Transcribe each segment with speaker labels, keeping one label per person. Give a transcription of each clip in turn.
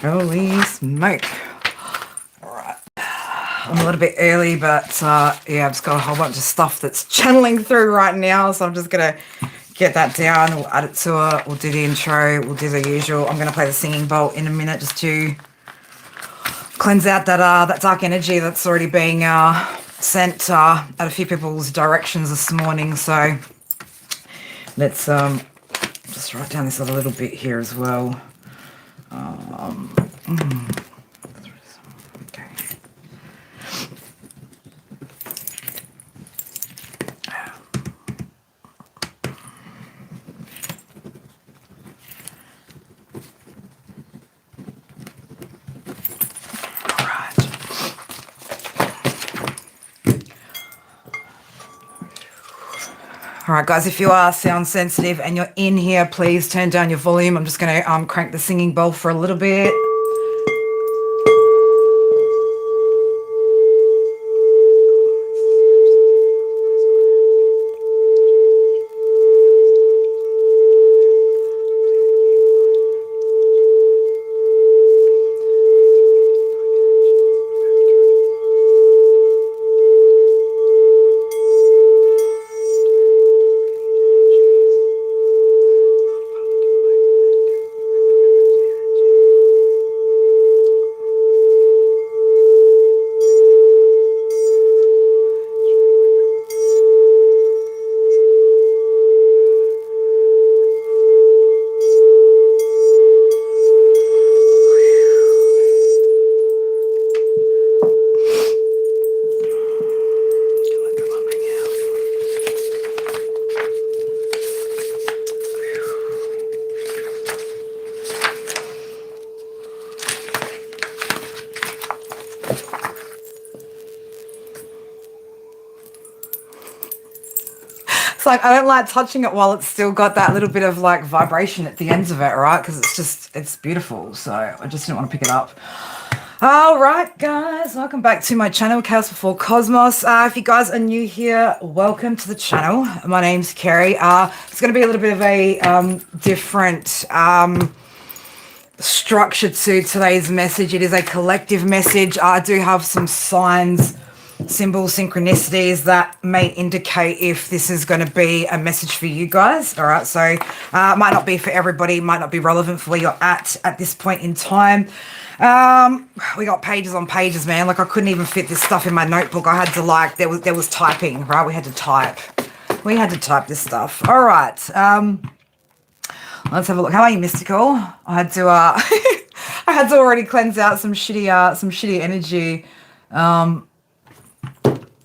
Speaker 1: Holy smoke. All right. I'm a little bit early, but yeah, I've just got a whole bunch of stuff that's channeling through right now. So I'm just going to get that down. We'll add it to it. We'll do the intro. We'll do the usual. I'm going to play the singing bowl in a minute just to cleanse out that dark energy that's already being sent at a few people's directions this morning. So let's just write down this other little bit here as well. Okay. All right, guys, if you are sound sensitive and you're in here, please turn down your volume. I'm just going to crank the singing bowl for a little bit. It's like I don't like touching it while it's still got that little bit of like vibration at the ends of it, right? Because it's beautiful. So I just didn't want to pick it up. All right, guys, welcome back to my channel, Chaos Before Cosmos. If you guys are new here, welcome to the channel. My name's Kerry. It's going to be a little bit of a different structure to today's message. It is a collective message. I do have some signs, symbols, synchronicities that may indicate if this is going to be a message for you guys. All right, so it might not be for everybody, might not be relevant for where you're at this point in time. We got pages on pages, man. Like I couldn't even fit this stuff in my notebook. I had to like there was typing, right? We had to type this stuff. All right, let's have a look. How are you, Mystical? I had to I had to already cleanse out some shitty energy.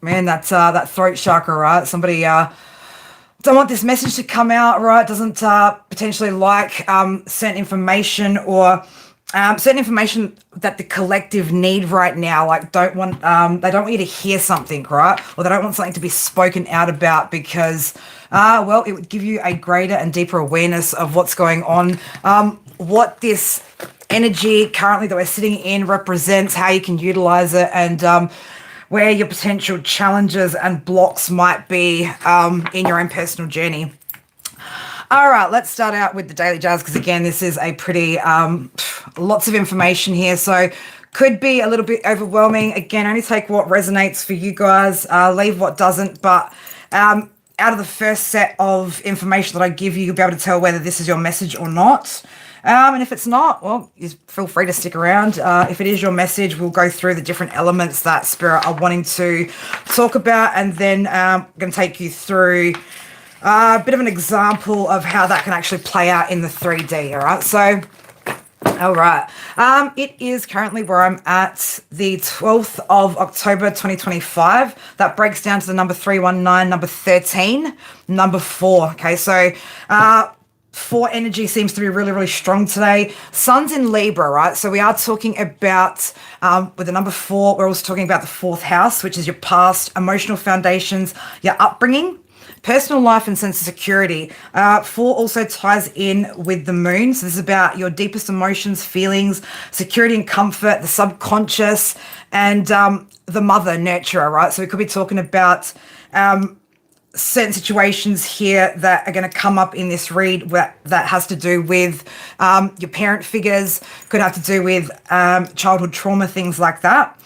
Speaker 1: Man, that's that throat chakra, right? Somebody don't want this message to come out, right? Doesn't potentially like certain information or certain information that the collective need right now. Like they don't want you to hear something, right? Or they don't want something to be spoken out about because, well, it would give you a greater and deeper awareness of what's going on, what this energy currently that we're sitting in represents, how you can utilize it, and where your potential challenges and blocks might be in your own personal journey. All right, let's start out with the Daily Jazz because, again, this is a pretty lots of information here, so could be a little bit overwhelming. Again, only take what resonates for you guys, leave what doesn't, but out of the first set of information that I give you, you'll be able to tell whether this is your message or not. And if it's not, well, you feel free to stick around. If it is your message, we'll go through the different elements that Spirit are wanting to talk about, and then I'm going to take you through a bit of an example of how that can actually play out in the 3D, all right? So, all right. It is currently where I'm at the 12th of October, 2025. That breaks down to the number 319, number 13, number 4, okay? So, 4 energy seems to be really, really strong today. Sun's in Libra, right? So we are talking about, with the number 4, we're also talking about the 4th house, which is your past, emotional foundations, your upbringing, personal life and sense of security. 4 also ties in with the moon. So this is about your deepest emotions, feelings, security and comfort, the subconscious, and the mother nurturer, right? So we could be talking about certain situations here that are going to come up in this read that has to do with your parent figures, could have to do with childhood trauma, things like that.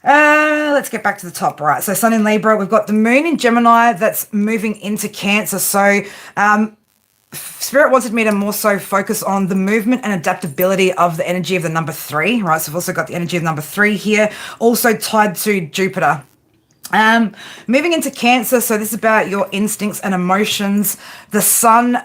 Speaker 1: Let's get back to the top. Right, so Sun in Libra, we've got the Moon in Gemini that's moving into Cancer. So Spirit wanted me to more so focus on the movement and adaptability of the energy of the number 3, right? So we've also got the energy of number 3 here, also tied to Jupiter. Moving into Cancer, so this is about your instincts and emotions. The Sun,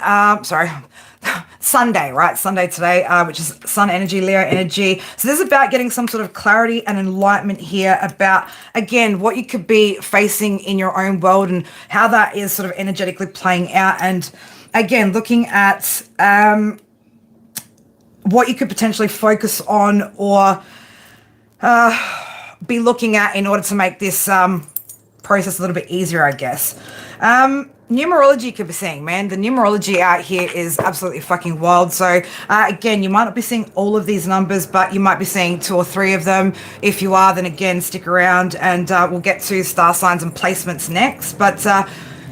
Speaker 1: Sunday, right? Sunday today, which is Sun energy, Leo energy. So this is about getting some sort of clarity and enlightenment here about, again, what you could be facing in your own world and how that is sort of energetically playing out. And again, looking at what you could potentially focus on or be looking at in order to make this process a little bit easier, I guess. Numerology you could be seeing, man. The numerology out here is absolutely fucking wild. So again, you might not be seeing all of these numbers, but you might be seeing 2 or 3 of them. If you are, then again, stick around and we'll get to star signs and placements next. But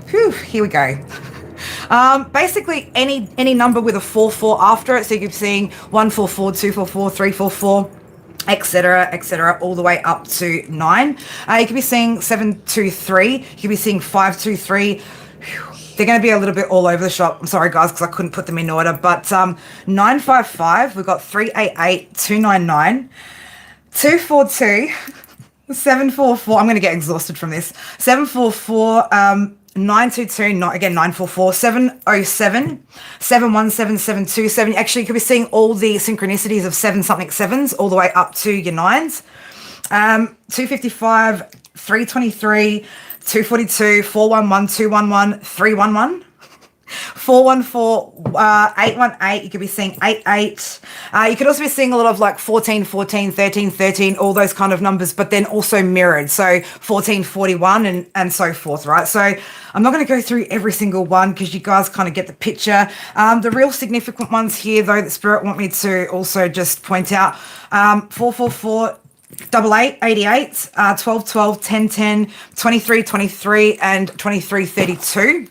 Speaker 1: here we go. Basically any number with a 4-4 after it. So you could be seeing 144, 244, 344. Etc., all the way up to 9. You could be seeing 723. You could be seeing 523. They're going to be a little bit all over the shop. I'm sorry, guys, because I couldn't put them in order. But 955, we've got 388, 299, 242, 744. I'm going to get exhausted from this. 744, 922, not again 944, 707, 717, 727. Actually, you could be seeing all the synchronicities of 7-something-7s all the way up to your 9s. 255, 323, 242, 411, 211, 311. 414, 818, you could be seeing 88. You could also be seeing a lot of like 14, 14, 13, 13, all those kind of numbers, but then also mirrored. So 14, 41 and so forth, right? So I'm not going to go through every single one because you guys kind of get the picture. The real significant ones here, though, that Spirit want me to also just point out, 444, 88, 88, 12, 12, 10, 10, 23, 23, and 23, 32.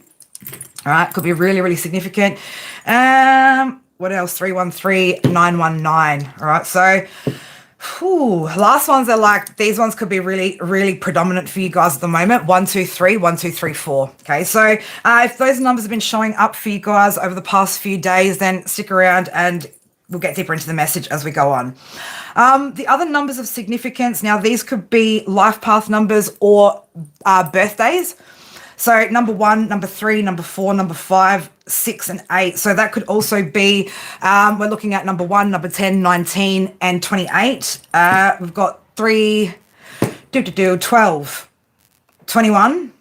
Speaker 1: All right, could be really, really significant. What else? 313, 919. All right, so last ones are like, these ones could be really, really predominant for you guys at the moment. 123, 1234. Okay, so if those numbers have been showing up for you guys over the past few days, then stick around and we'll get deeper into the message as we go on. The other numbers of significance, now these could be life path numbers or birthdays. So number 1, number 3, number 4, number 5, 6, and 8. So that could also be, we're looking at number 1, number 10, 19, and 28. We've got 3, 12, 21,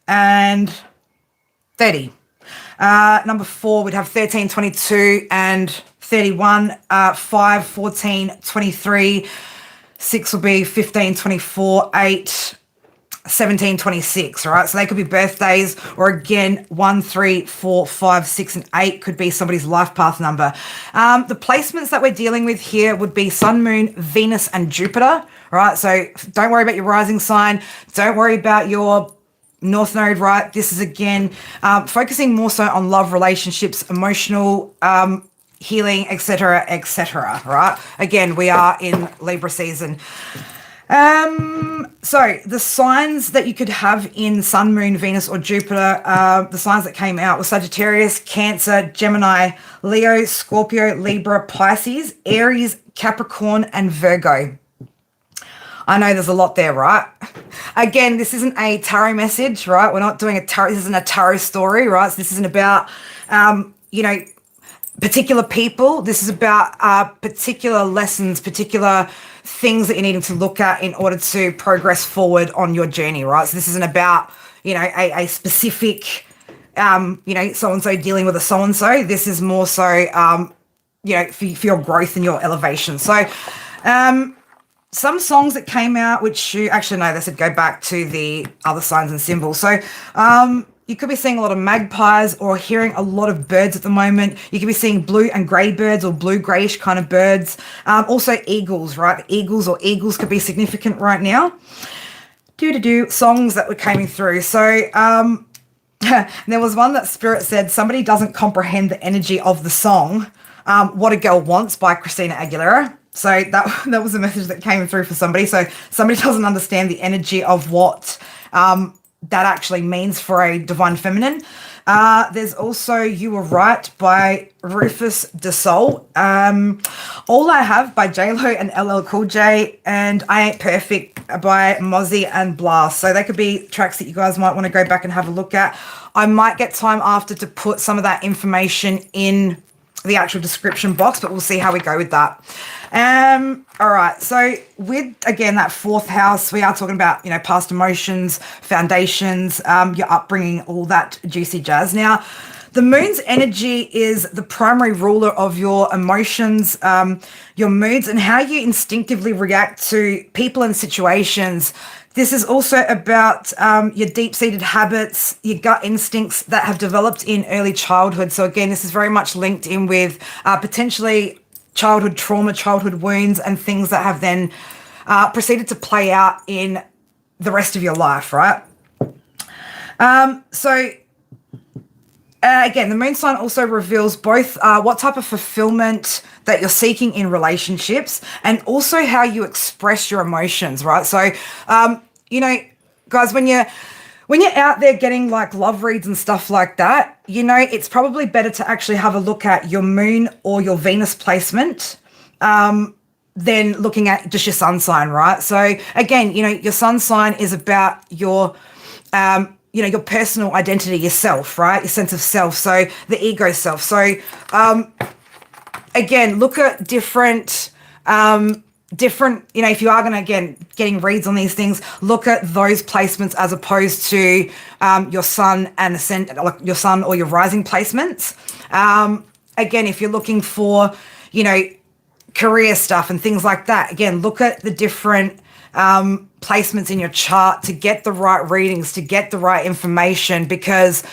Speaker 1: and 30. Number 4, we'd have 13, 22, and 31. 5, 14, 23. 6 will be 15, 24, 8, 17, 26, all right? So they could be birthdays, or again, 1, 3, 4, 5, 6, and 8 could be somebody's life path number. The placements that we're dealing with here would be Sun, Moon, Venus, and Jupiter, all right? So don't worry about your rising sign. Don't worry about your North Node, right? This is, again, focusing more so on love, relationships, emotional healing, etc., right? Again, we are in Libra season. So the signs that you could have in Sun, Moon, Venus, or Jupiter, the signs that came out were Sagittarius, Cancer, Gemini, Leo, Scorpio, Libra, Pisces, Aries, Capricorn, and Virgo. I know there's a lot there, right? Again, this isn't a tarot message, right? We're not doing a tarot. This isn't a tarot story, right? So this isn't about, particular people. This is about particular lessons, particular things that you're needing to look at in order to progress forward on your journey, right? So this isn't about, a specific, so-and-so dealing with a so-and-so. This is more so, for your growth and your elevation. So some songs that came out, which actually, no, they said go back to the other signs and symbols. So you could be seeing a lot of magpies or hearing a lot of birds at the moment. You could be seeing blue and grey birds or blue-greyish kind of birds. Also eagles, right? Eagles could be significant right now. Songs that were coming through. So There was one that Spirit said, somebody doesn't comprehend the energy of the song, What a Girl Wants by Christina Aguilera. So that was a message that came through for somebody. So somebody doesn't understand the energy of what that actually means for a divine feminine. There's also You Were Right by Rufus De Soul. All I Have by J-Lo and LL Cool J, and I Ain't Perfect by Mozzie and Blast. So they could be tracks that you guys might want to go back and have a look at. I might get time after to put some of that information in the actual description box, but we'll see how we go with that. All right, so with, again, that fourth house, we are talking about, past emotions, foundations, your upbringing, all that juicy jazz. Now, the moon's energy is the primary ruler of your emotions, your moods, and how you instinctively react to people and situations. This is also about your deep-seated habits, your gut instincts that have developed in early childhood. So again, this is very much linked in with potentially childhood trauma, childhood wounds, and things that have then proceeded to play out in the rest of your life, right? Again, the moon sign also reveals both what type of fulfillment that you're seeking in relationships and also how you express your emotions, right? So, guys, when you're out there getting like love reads and stuff like that, it's probably better to actually have a look at your moon or your Venus placement than looking at just your sun sign, right? So again, your sun sign is about your your personal identity, yourself, right? Your sense of self. So the ego self. So, again, look at different, if you are going to, again, getting reads on these things, look at those placements as opposed to your sun and like your sun or your rising placements. Again, if you're looking for, career stuff and things like that, again, look at the different placements in your chart to get the right readings, to get the right information, because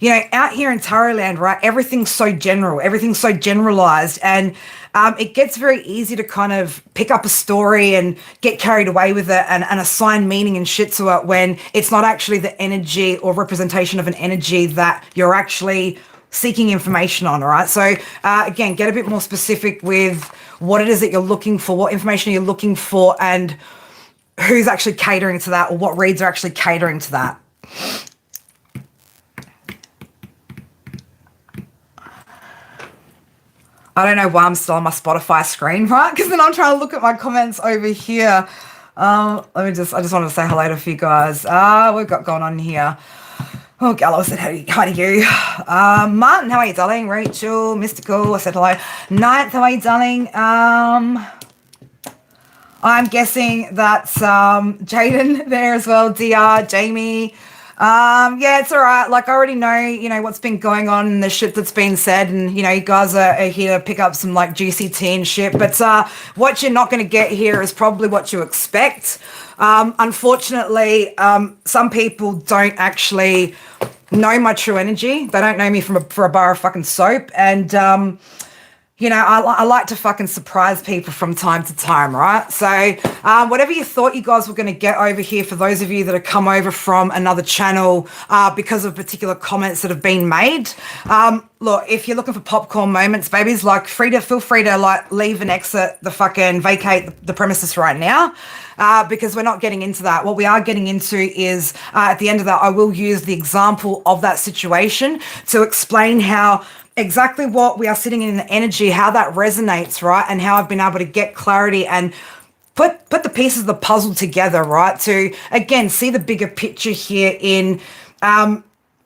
Speaker 1: out here in tarot land, right, everything's so general, everything's so generalized, and it gets very easy to kind of pick up a story and get carried away with it and assign meaning and shit to it when it's not actually the energy or representation of an energy that you're actually seeking information on. All right, so again, get a bit more specific with what it is that you're looking for, what information you're looking for, and who's actually catering to that, or what reads are actually catering to that. I don't know why I'm still on my Spotify screen, right? Because then I'm trying to look at my comments over here. I just wanted to say hello to a few guys. We've got going on here. Oh, Gallo said hi to you. Martin, how are you, darling? Rachel, Mystical, I said hello. Ninth, how are you, darling? I'm guessing that's Jaden there as well, DR, Jamie. Yeah, it's all right. Like, I already know, what's been going on and the shit that's been said, and, you guys are here to pick up some, like, juicy tea and shit. But what you're not going to get here is probably what you expect. Unfortunately, some people don't actually know my true energy. They don't know me for a bar of fucking soap. And, I like to fucking surprise people from time to time, right? So whatever you thought you guys were going to get over here, for those of you that have come over from another channel because of particular comments that have been made, look, if you're looking for popcorn moments, babies, like, feel free to like leave and exit the fucking, vacate the premises right now. Because we're not getting into that. What we are getting into is, at the end of that, I will use the example of that situation to explain how exactly what we are sitting in the energy, how that resonates, right? And how I've been able to get clarity and put the pieces of the puzzle together, right? To, again, see the bigger picture here in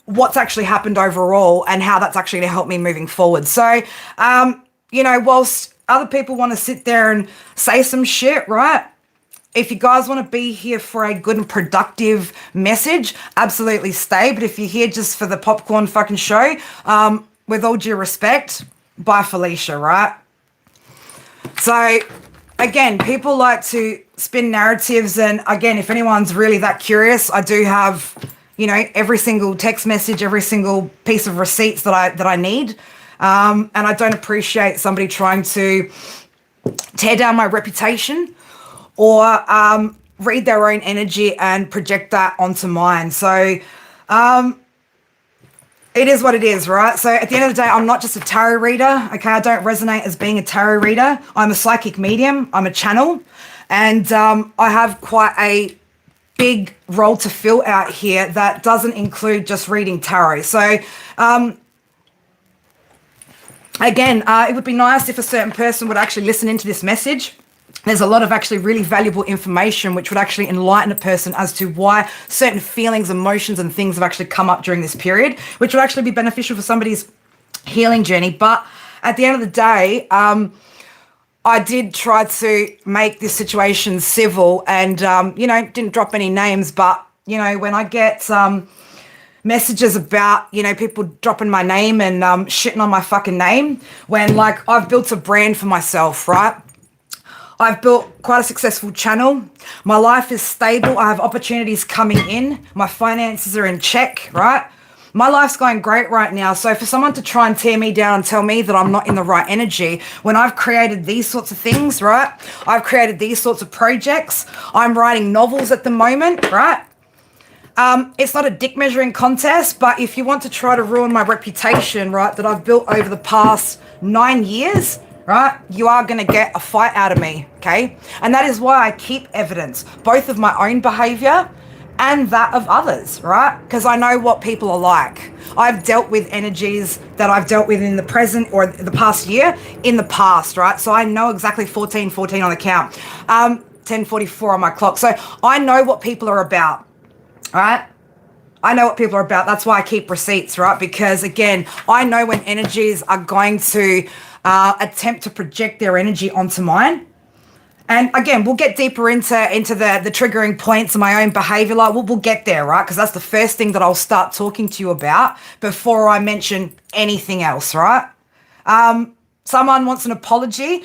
Speaker 1: what's actually happened overall and how that's actually going to help me moving forward. So, whilst other people want to sit there and say some shit, right? If you guys want to be here for a good and productive message, absolutely stay. But if you're here just for the popcorn fucking show, with all due respect, bye Felicia, right? So, again, people like to spin narratives. And again, if anyone's really that curious, I do have, every single text message, every single piece of receipts that I need. And I don't appreciate somebody trying to tear down my reputation or read their own energy and project that onto mine. So, It is what it is, right? So at the end of the day, I'm not just a tarot reader, okay? I don't resonate as being a tarot reader. I'm a psychic medium. I'm a channel. And I have quite a big role to fill out here that doesn't include just reading tarot. So again, it would be nice if a certain person would actually listen into this message. There's a lot of actually really valuable information which would actually enlighten a person as to why certain feelings, emotions, and things have actually come up during this period, which would actually be beneficial for somebody's healing journey. But at the end of the day, I did try to make this situation civil and, you know, didn't drop any names. But, you know, when I get messages about, you know, people dropping my name and shitting on my fucking name, when, like, I've built a brand for myself, right? I've built quite a successful channel. My life is stable. I have opportunities coming in. My finances are in check, right? My life's going great right now. So for someone to try and tear me down and tell me that I'm not in the right energy, when I've created these sorts of things, right? I've created these sorts of projects. I'm writing novels at the moment, right? It's not a dick measuring contest, but if you want to try to ruin my reputation, right, that I've built over the past 9 years, right, you are going to get a fight out of me, okay? And that is why I keep evidence, both of my own behavior and that of others, right? Because I know what people are like. I've dealt with energies that I've dealt with in the present or the past year in the past, right? So I know exactly 1414 on the count, 1044 on my clock. So I know what people are about, right? I know what people are about. That's why I keep receipts, right? Because again, I know when energies are going to attempt to project their energy onto mine. And again, we'll get deeper into the triggering points of my own behavior. Like we'll get there, right? Because that's the first thing that I'll start talking to you about before I mention anything else, right? Someone wants an apology.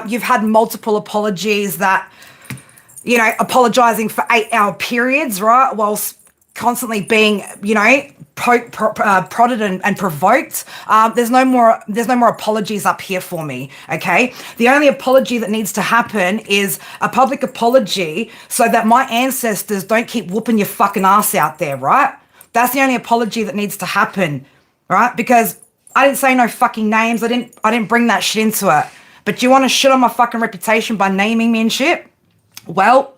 Speaker 1: You've had multiple apologies that, you know, apologizing for 8-hour periods, right? Whilst constantly being, you know, prodded and provoked. There's no more apologies up here for me, okay? The only apology that needs to happen is a public apology so that my ancestors don't keep whooping your fucking ass out there, right? That's the only apology that needs to happen, right? Because I didn't say no fucking names. I didn't bring that shit into it. But you want to shit on my fucking reputation by naming me and shit? Well,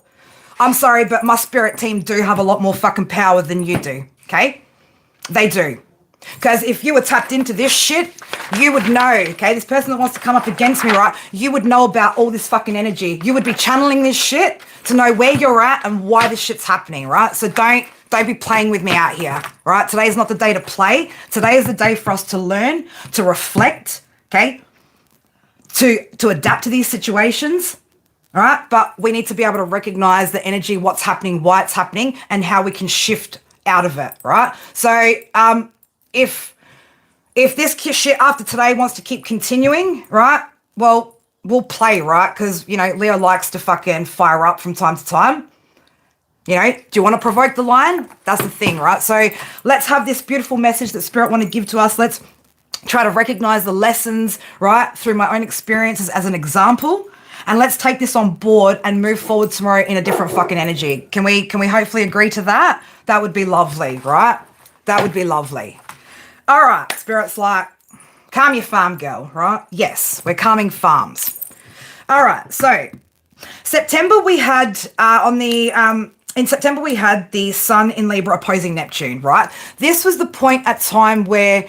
Speaker 1: I'm sorry, but my spirit team do have a lot more fucking power than you do, okay? They do. Because if you were tapped into this shit, you would know, okay? This person that wants to come up against me, right? You would know about all this fucking energy. You would be channeling this shit to know where you're at and why this shit's happening, right? So don't be playing with me out here, right? Today is not the day to play. Today is the day for us to learn, to reflect, okay? To adapt to these situations. All right, but we need to be able to recognize the energy, what's happening, why it's happening, and how we can shift out of it, right? So if this shit after today wants to keep continuing, right, well, we'll play, right? Because, you know, Leo likes to fucking fire up from time to time. You know, do you want to provoke the lion? That's the thing, right? So let's have this beautiful message that Spirit want to give to us. Let's try to recognize the lessons, right, through my own experiences as an example. And let's take this on board and move forward tomorrow in a different fucking energy. Can we hopefully agree to that? That would be lovely, right? That would be lovely. All right, Spirit's like, calm your farm, girl, right? Yes, we're calming farms. All right, so September we had in September we had the Sun in Libra opposing Neptune, right? This was the point at time where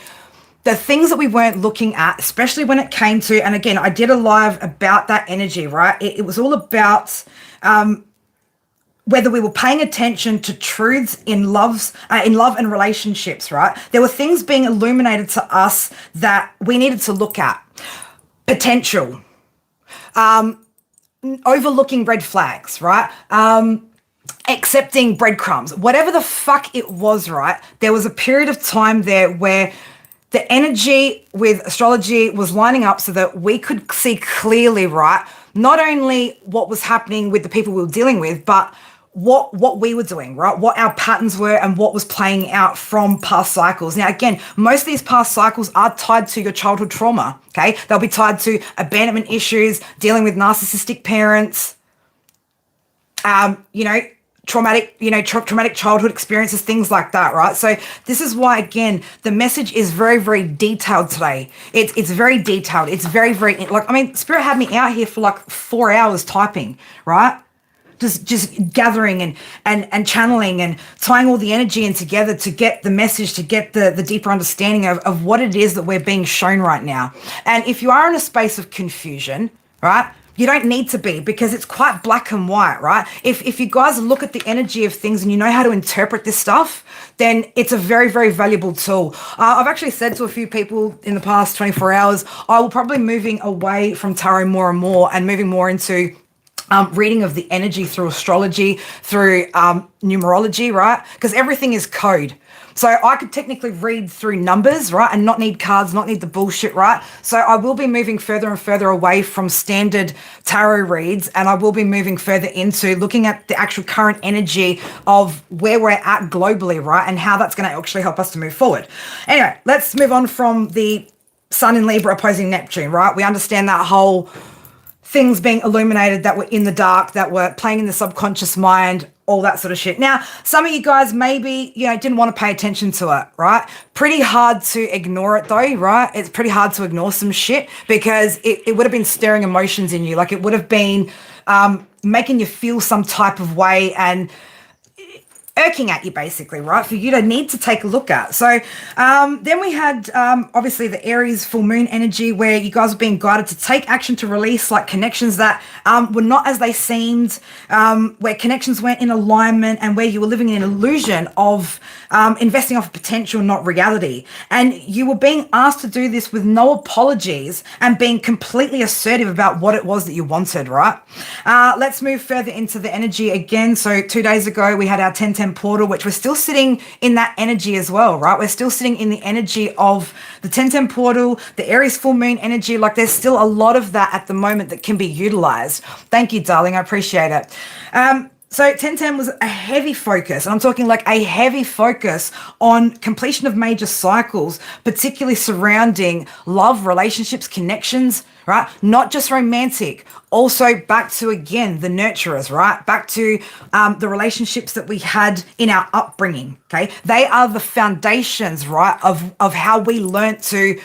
Speaker 1: the things that we weren't looking at, especially when it came to, and again, I did a live about that energy, right? It was all about whether we were paying attention to truths in love and relationships, right? There were things being illuminated to us that we needed to look at. Potential, overlooking red flags, right? Accepting breadcrumbs, whatever the fuck it was, right? There was a period of time there where the energy with astrology was lining up so that we could see clearly, right, not only what was happening with the people we were dealing with, but what we were doing, right, what our patterns were and what was playing out from past cycles. Now, again, most of these past cycles are tied to your childhood trauma, okay? They'll be tied to abandonment issues, dealing with narcissistic parents, you know, traumatic, traumatic childhood experiences, things like that, right? So this is why, again, the message is very, very detailed today. It's very detailed. It's very, very, Spirit had me out here for like 4 hours typing, right? Just gathering and channeling and tying all the energy in together to get the message, to get the deeper understanding of what it is that we're being shown right now. And if you are in a space of confusion, right, you don't need to be, because it's quite black and white, right? If you guys look at the energy of things and you know how to interpret this stuff, then it's a very, very valuable tool. I've actually said to a few people in the past 24 hours, I will probably moving away from tarot more and more and moving more into reading of the energy through astrology, through numerology, right? Because everything is code. So I could technically read through numbers, right? And not need cards, not need the bullshit, right? So I will be moving further and further away from standard tarot reads, and I will be moving further into looking at the actual current energy of where we're at globally, right? And how that's going to actually help us to move forward. Anyway, let's move on from the Sun in Libra opposing Neptune, right? We understand that whole things being illuminated, that were in the dark, that were playing in the subconscious mind, all that sort of shit. Now, some of you guys maybe, didn't want to pay attention to it, right? Pretty hard to ignore it though, right? It's pretty hard to ignore some shit because it would have been stirring emotions in you. Like it would have been making you feel some type of way and irking at you, basically, right? For you to need to take a look at. So then we had obviously the Aries full moon energy, where you guys are being guided to take action to release like connections that were not as they seemed, where connections weren't in alignment, and where you were living in an illusion of investing off potential, not reality. And you were being asked to do this with no apologies and being completely assertive about what it was that you wanted, right? Let's move further into the energy again. So 2 days ago, we had our 1010 portal, which we're still sitting in that energy as well, right? We're still sitting in the energy of the 1010 portal, the Aries full moon energy. Like there's still a lot of that at the moment that can be utilized. Thank you, darling. I appreciate it. So 1010 was a heavy focus, and I'm talking like a heavy focus on completion of major cycles, particularly surrounding love, relationships, connections, right? Not just romantic, also back to, again, the nurturers, right? Back to the relationships that we had in our upbringing, okay? They are the foundations, right, of how we learnt to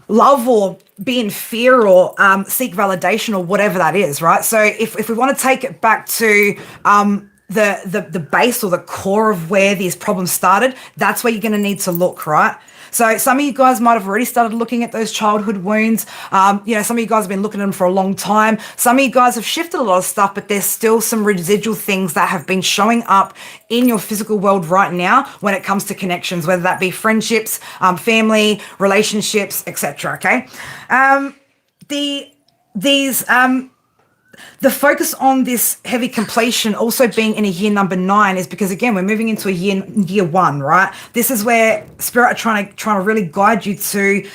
Speaker 1: love or be in fear or seek validation or whatever that is, right? So if we want to take it back to the base or the core of where these problems started, that's where you're going to need to look, right? So some of you guys might have already started looking at those childhood wounds. Some of you guys have been looking at them for a long time. Some of you guys have shifted a lot of stuff, but there's still some residual things that have been showing up in your physical world right now when it comes to connections, whether that be friendships, family, relationships, etc. Okay. The focus on this heavy completion also being in a year number 9 is because, again, we're moving into a year 1, right? This is where Spirit are trying to really guide you to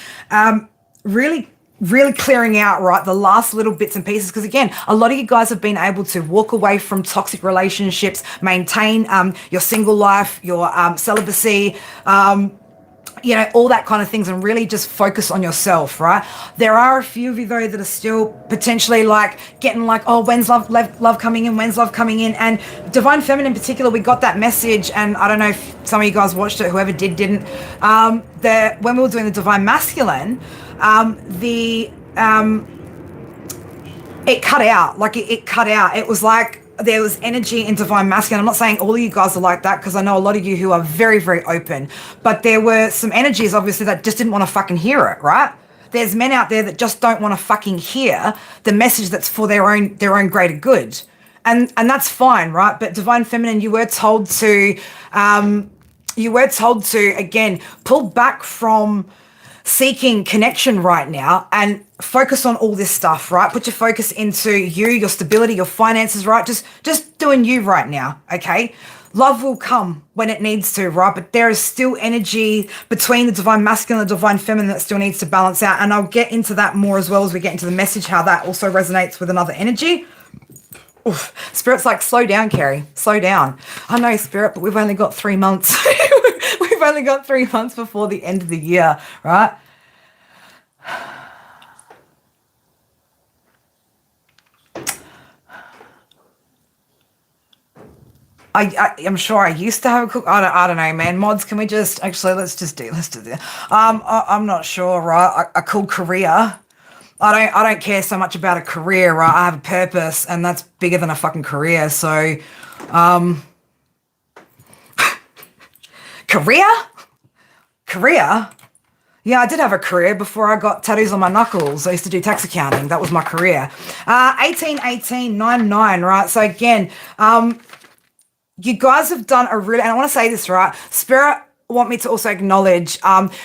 Speaker 1: really clearing out, right, the last little bits and pieces. Because, again, a lot of you guys have been able to walk away from toxic relationships, maintain your single life, your celibacy, all that kind of things, and really just focus on yourself, right? There are a few of you, though, that are still potentially like getting like, oh, when's love coming in? When's love coming in? And Divine Feminine in particular, we got that message, and I don't know if some of you guys watched it, whoever didn't. When we were doing the Divine Masculine, it cut out. Like it cut out. It was like there was energy in Divine Masculine. I'm not saying all of you guys are like that, because I know a lot of you who are very, very open. But there were some energies, obviously, that just didn't want to fucking hear it, right? There's men out there that just don't want to fucking hear the message that's for their own greater good. And that's fine, right? But Divine Feminine, you were told to, again, pull back from seeking connection right now and focus on all this stuff, right? Put your focus into you, your stability, your finances, right? Just doing you right now, okay? Love will come when it needs to, right? But there is still energy between the Divine Masculine and the Divine Feminine that still needs to balance out. And I'll get into that more as well as we get into the message, how that also resonates with another energy. Oof. Spirit's like, slow down, Carrie, slow down. I know, Spirit, but we've only got 3 months. We've only got 3 months before the end of the year, right? I'm sure I used to have a cook. I don't know, man. Mods, can we just actually let's do this. I'm not sure, right? A cool career. I don't care so much about a career, right? I have a purpose, and that's bigger than a fucking career. So, career, career. Yeah, I did have a career before I got tattoos on my knuckles. I used to do tax accounting. That was my career. 181899, right? So again, you guys have done a really, and I want to say this, right? Spirit want me to also acknowledge,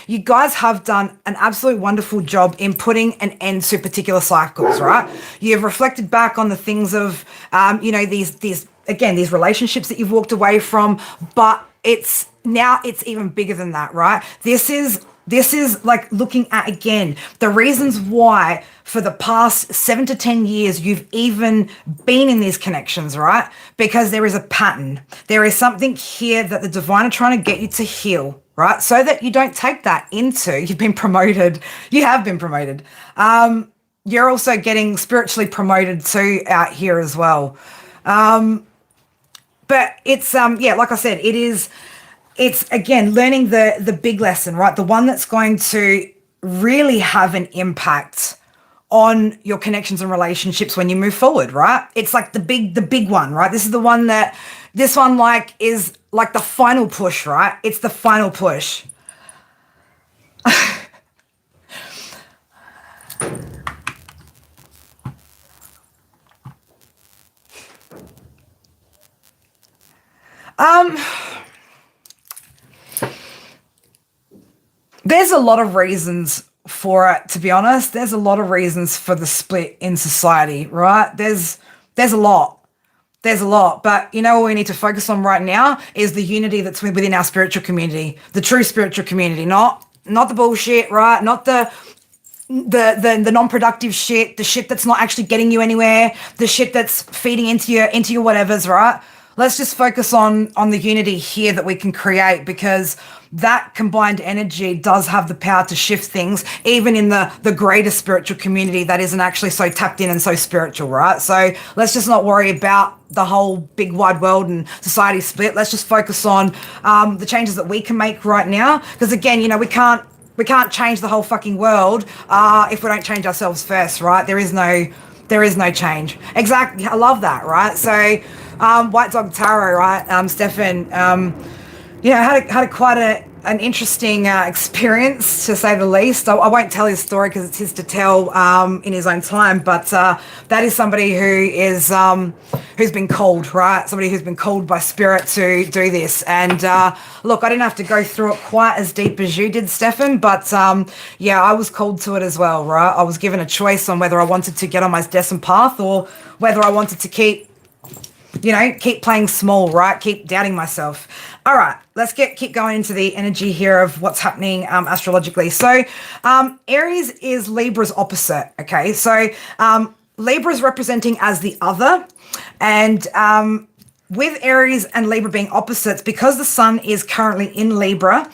Speaker 1: you guys have done an absolute wonderful job in putting an end to particular cycles, right? You've reflected back on the things of, these relationships that you've walked away from, but it's even bigger than that, right? This is like looking at, again, the reasons why for the past 7 to 10 years you've even been in these connections, right? Because there is a pattern. There is something here that the divine are trying to get you to heal, right? So that you don't take that into, you've been promoted. You have been promoted. You're also getting spiritually promoted too out here as well. But it's, like I said, it's again, learning the big lesson, right? The one that's going to really have an impact on your connections and relationships when you move forward, right? It's like the big one, right? This one like is like the final push, right? It's the final push. There's a lot of reasons for it, to be honest. There's a lot of reasons for the split in society, right? There's a lot. There's a lot. But you know what we need to focus on right now is the unity that's within our spiritual community, the true spiritual community, not the bullshit, right? Not the non-productive shit, the shit that's not actually getting you anywhere, the shit that's feeding into your whatevers, right? Let's just focus on the unity here that we can create, because that combined energy does have the power to shift things, even in the greater spiritual community that isn't actually so tapped in and so spiritual, right? So let's just not worry about the whole big wide world and society split. Let's just focus on the changes that we can make right now, because again, we can't change the whole fucking world if we don't change ourselves first, right? There is no change. Exactly. I love that, right? So White Dog Tarot, right? Stefan, had quite an interesting experience, to say the least. I won't tell his story because it's his to tell in his own time, but that is somebody who's been called, right? Somebody who's been called by spirit to do this. And look, I didn't have to go through it quite as deep as you did, Stefan, but I was called to it as well, right? I was given a choice on whether I wanted to get on my destined path or whether I wanted to keep playing small, right? Keep doubting myself. All right, let's keep going into the energy here of what's happening astrologically. So Aries is Libra's opposite, okay? So Libra is representing as the other, and with Aries and Libra being opposites, because the sun is currently in Libra,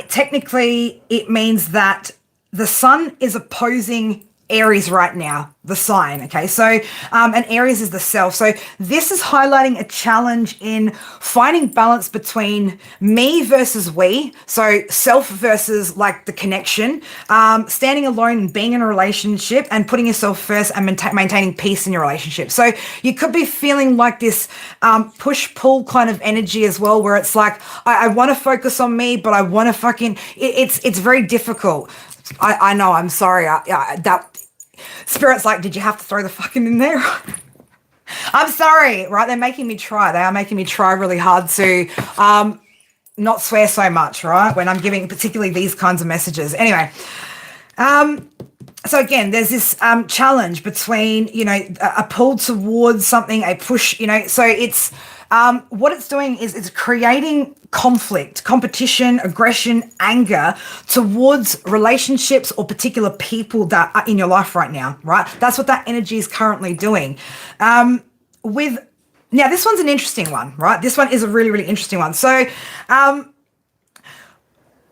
Speaker 1: technically it means that the sun is opposing Aries right now, the sign, okay? So, and Aries is the self. So this is highlighting a challenge in finding balance between me versus we. So self versus like the connection, standing alone and being in a relationship and putting yourself first and maintaining peace in your relationship. So you could be feeling like this push-pull kind of energy as well, where it's like, I want to focus on me, but I want to it's very difficult. I know, I'm sorry. That Spirit's like, did you have to throw the fucking in there? I'm sorry, right? They're making me try. They are making me try really hard to not swear so much, right? When I'm giving particularly these kinds of messages. Anyway, so again, there's this challenge between, a pull towards something, a push, so it's, what it's doing is it's creating conflict, competition, aggression, anger towards relationships or particular people that are in your life right now, right? That's what that energy is currently doing. Now, this one's an interesting one, right? This one is a really, really interesting one. So,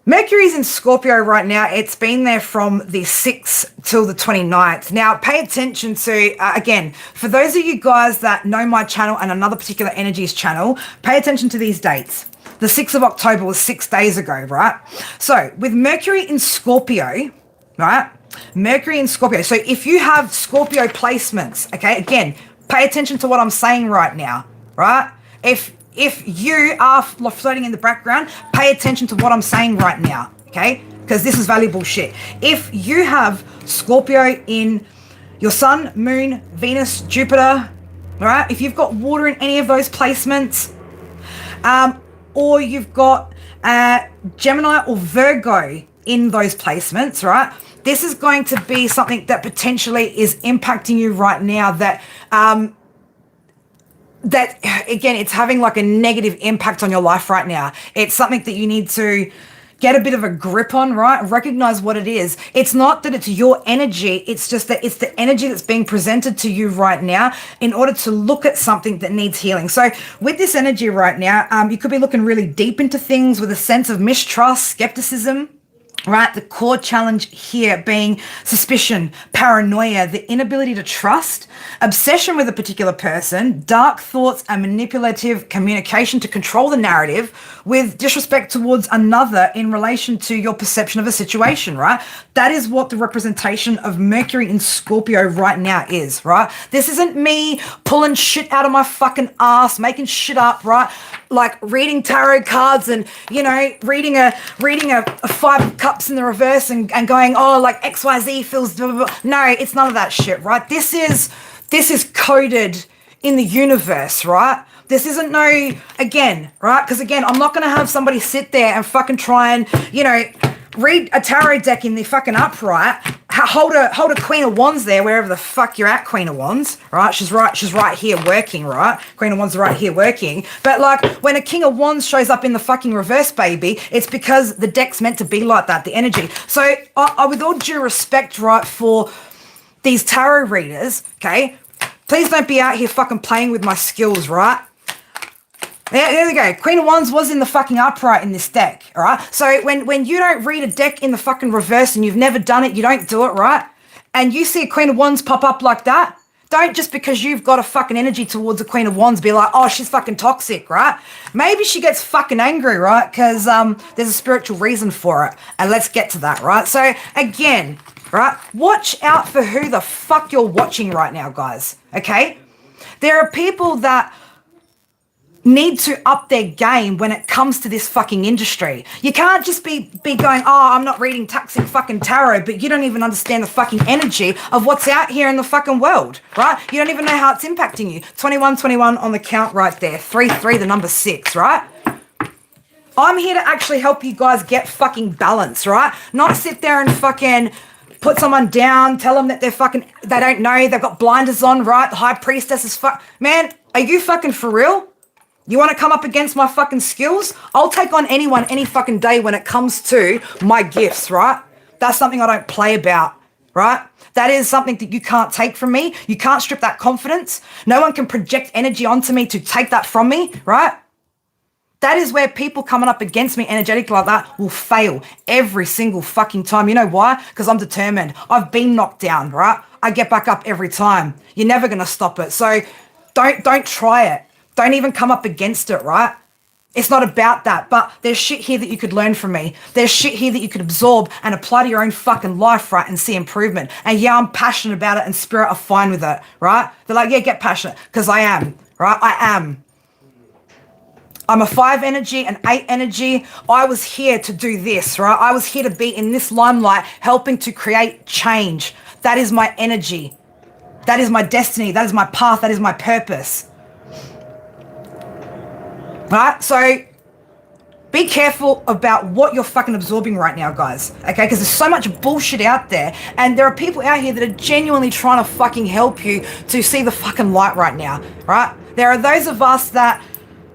Speaker 1: Mercury's in Scorpio right now. It's been there from the 6th till the 29th. Now, pay attention to, again, for those of you guys that know my channel and another particular energies channel, pay attention to these dates. The 6th of October was 6 days ago, right? So, with Mercury in Scorpio, right? Mercury in Scorpio. So, if you have Scorpio placements, okay, again, pay attention to what I'm saying right now, right? If you are floating in the background, pay attention to what I'm saying right now, okay? Because this is valuable shit. If you have Scorpio in your Sun, Moon, Venus, Jupiter, all right? If you've got water in any of those placements, or you've got Gemini or Virgo in those placements, right? This is going to be something that potentially is impacting you right now that again, it's having like a negative impact on your life right now. It's something that you need to get a bit of a grip on, right? Recognize what it is. It's not that it's your energy. It's just that it's the energy that's being presented to you right now in order to look at something that needs healing. So with this energy right now, you could be looking really deep into things with a sense of mistrust, skepticism, right? The core challenge here being suspicion, paranoia, the inability to trust, obsession with a particular person, dark thoughts, and manipulative communication to control the narrative with disrespect towards another in relation to your perception of a situation, right? That is what the representation of Mercury in Scorpio right now is, right? This isn't me pulling shit out of my fucking ass, making shit up, right? Like reading tarot cards and, you know, reading a 5 of cups in the reverse and going, oh, like XYZ feels blah, blah, blah. No, it's none of that shit, right? This is coded in the universe, right? This isn't no, again, right? Because again, I'm not going to have somebody sit there and fucking try and, you know, read a tarot deck in the fucking upright, hold a Queen of Wands there, wherever the fuck you're at, Queen of Wands, right? She's right here working, right? Queen of Wands is right here working. But like when a King of Wands shows up in the fucking reverse, baby, it's because the deck's meant to be like that, the energy. So I with all due respect, right, for these tarot readers, okay, please don't be out here fucking playing with my skills, right? There we go. Queen of Wands was in the fucking upright in this deck, all right? So when you don't read a deck in the fucking reverse and you've never done it, you don't do it, right? And you see a Queen of Wands pop up like that, don't just because you've got a fucking energy towards a Queen of Wands be like, oh, she's fucking toxic, right? Maybe she gets fucking angry, right? Because there's a spiritual reason for it. And let's get to that, right? So again, right, watch out for who the fuck you're watching right now, guys, okay? There are people that need to up their game when it comes to this fucking industry. You can't just be going, oh, I'm not reading toxic fucking tarot, but you don't even understand the fucking energy of what's out here in the fucking world, right? You don't even know how it's impacting you. 21 on the count right there. 3 the number 6, right? I'm here to actually help you guys get fucking balance, right? Not sit there and fucking put someone down, tell them that they don't know, they've got blinders on, right? The high priestess is man, are you fucking for real? You want to come up against my fucking skills? I'll take on anyone any fucking day when it comes to my gifts, right? That's something I don't play about, right? That is something that you can't take from me. You can't strip that confidence. No one can project energy onto me to take that from me, right? That is where people coming up against me energetically like that will fail every single fucking time. You know why? Because I'm determined. I've been knocked down, right? I get back up every time. You're never going to stop it. So don't try it. Don't even come up against it, right? It's not about that, but there's shit here that you could learn from me. There's shit here that you could absorb and apply to your own fucking life, right, and see improvement. And yeah, I'm passionate about it and spirit are fine with it, right? They're like, yeah, get passionate, because I am, right? I am. I'm a 5 energy, an 8 energy. I was here to do this, right? I was here to be in this limelight, helping to create change. That is my energy. That is my destiny. That is my path. That is my purpose. Right? So be careful about what you're fucking absorbing right now, guys. Okay? Because there's so much bullshit out there. And there are people out here that are genuinely trying to fucking help you to see the fucking light right now. Right? There are those of us that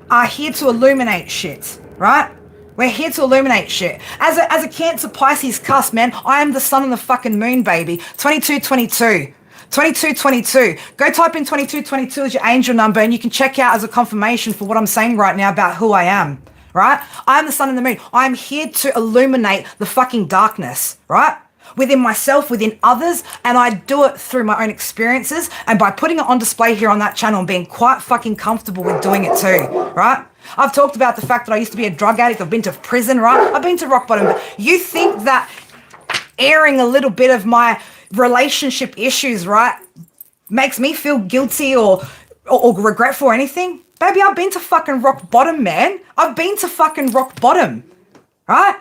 Speaker 1: are here to illuminate shit. Right? We're here to illuminate shit. As a Cancer Pisces cusp, man, I am the sun and the fucking moon, baby. 2222. 2222. Go type in 2222 as your angel number and you can check out as a confirmation for what I'm saying right now about who I am, right? I'm the sun and the moon. I'm here to illuminate the fucking darkness, right? Within myself, within others, and I do it through my own experiences and by putting it on display here on that channel and being quite fucking comfortable with doing it too, right? I've talked about the fact that I used to be a drug addict. I've been to prison, right? I've been to rock bottom. But you think that airing a little bit of my relationship issues, right, makes me feel guilty or regretful or anything? Baby, I've been to fucking rock bottom, man. I've been to fucking rock bottom, right?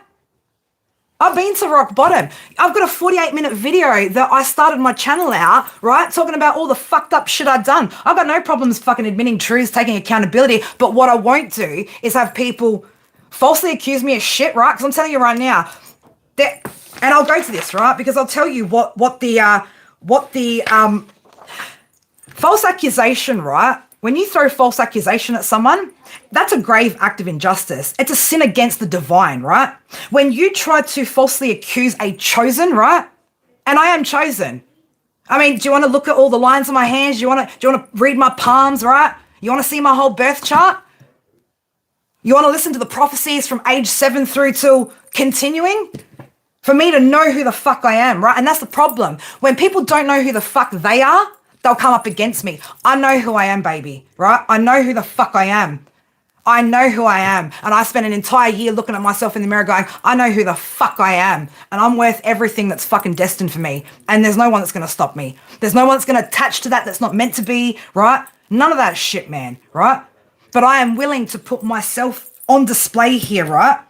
Speaker 1: I've been to rock bottom. I've got a 48-minute video that I started my channel out, right, talking about all the fucked up shit I've done. I've got no problems fucking admitting truths, taking accountability, but what I won't do is have people falsely accuse me of shit, right? Because I'm telling you right now, that, and I'll go to this, right, because I'll tell you what the false accusation, right? When you throw false accusation at someone, that's a grave act of injustice. It's a sin against the divine, right? When you try to falsely accuse a chosen, right? And I am chosen. I mean, do you want to look at all the lines on my hands? Do you want to read my palms, right? You want to see my whole birth chart? You want to listen to the prophecies from age 7 through till continuing? For me to know who the fuck I am, right? And that's the problem. When people don't know who the fuck they are, they'll come up against me. I know who I am, baby, right? I know who the fuck I am. I know who I am. And I spent an entire year looking at myself in the mirror going, I know who the fuck I am. And I'm worth everything that's fucking destined for me. And there's no one that's going to stop me. There's no one that's going to attach to that that's not meant to be, right? None of that shit, man, right? But I am willing to put myself on display here, right?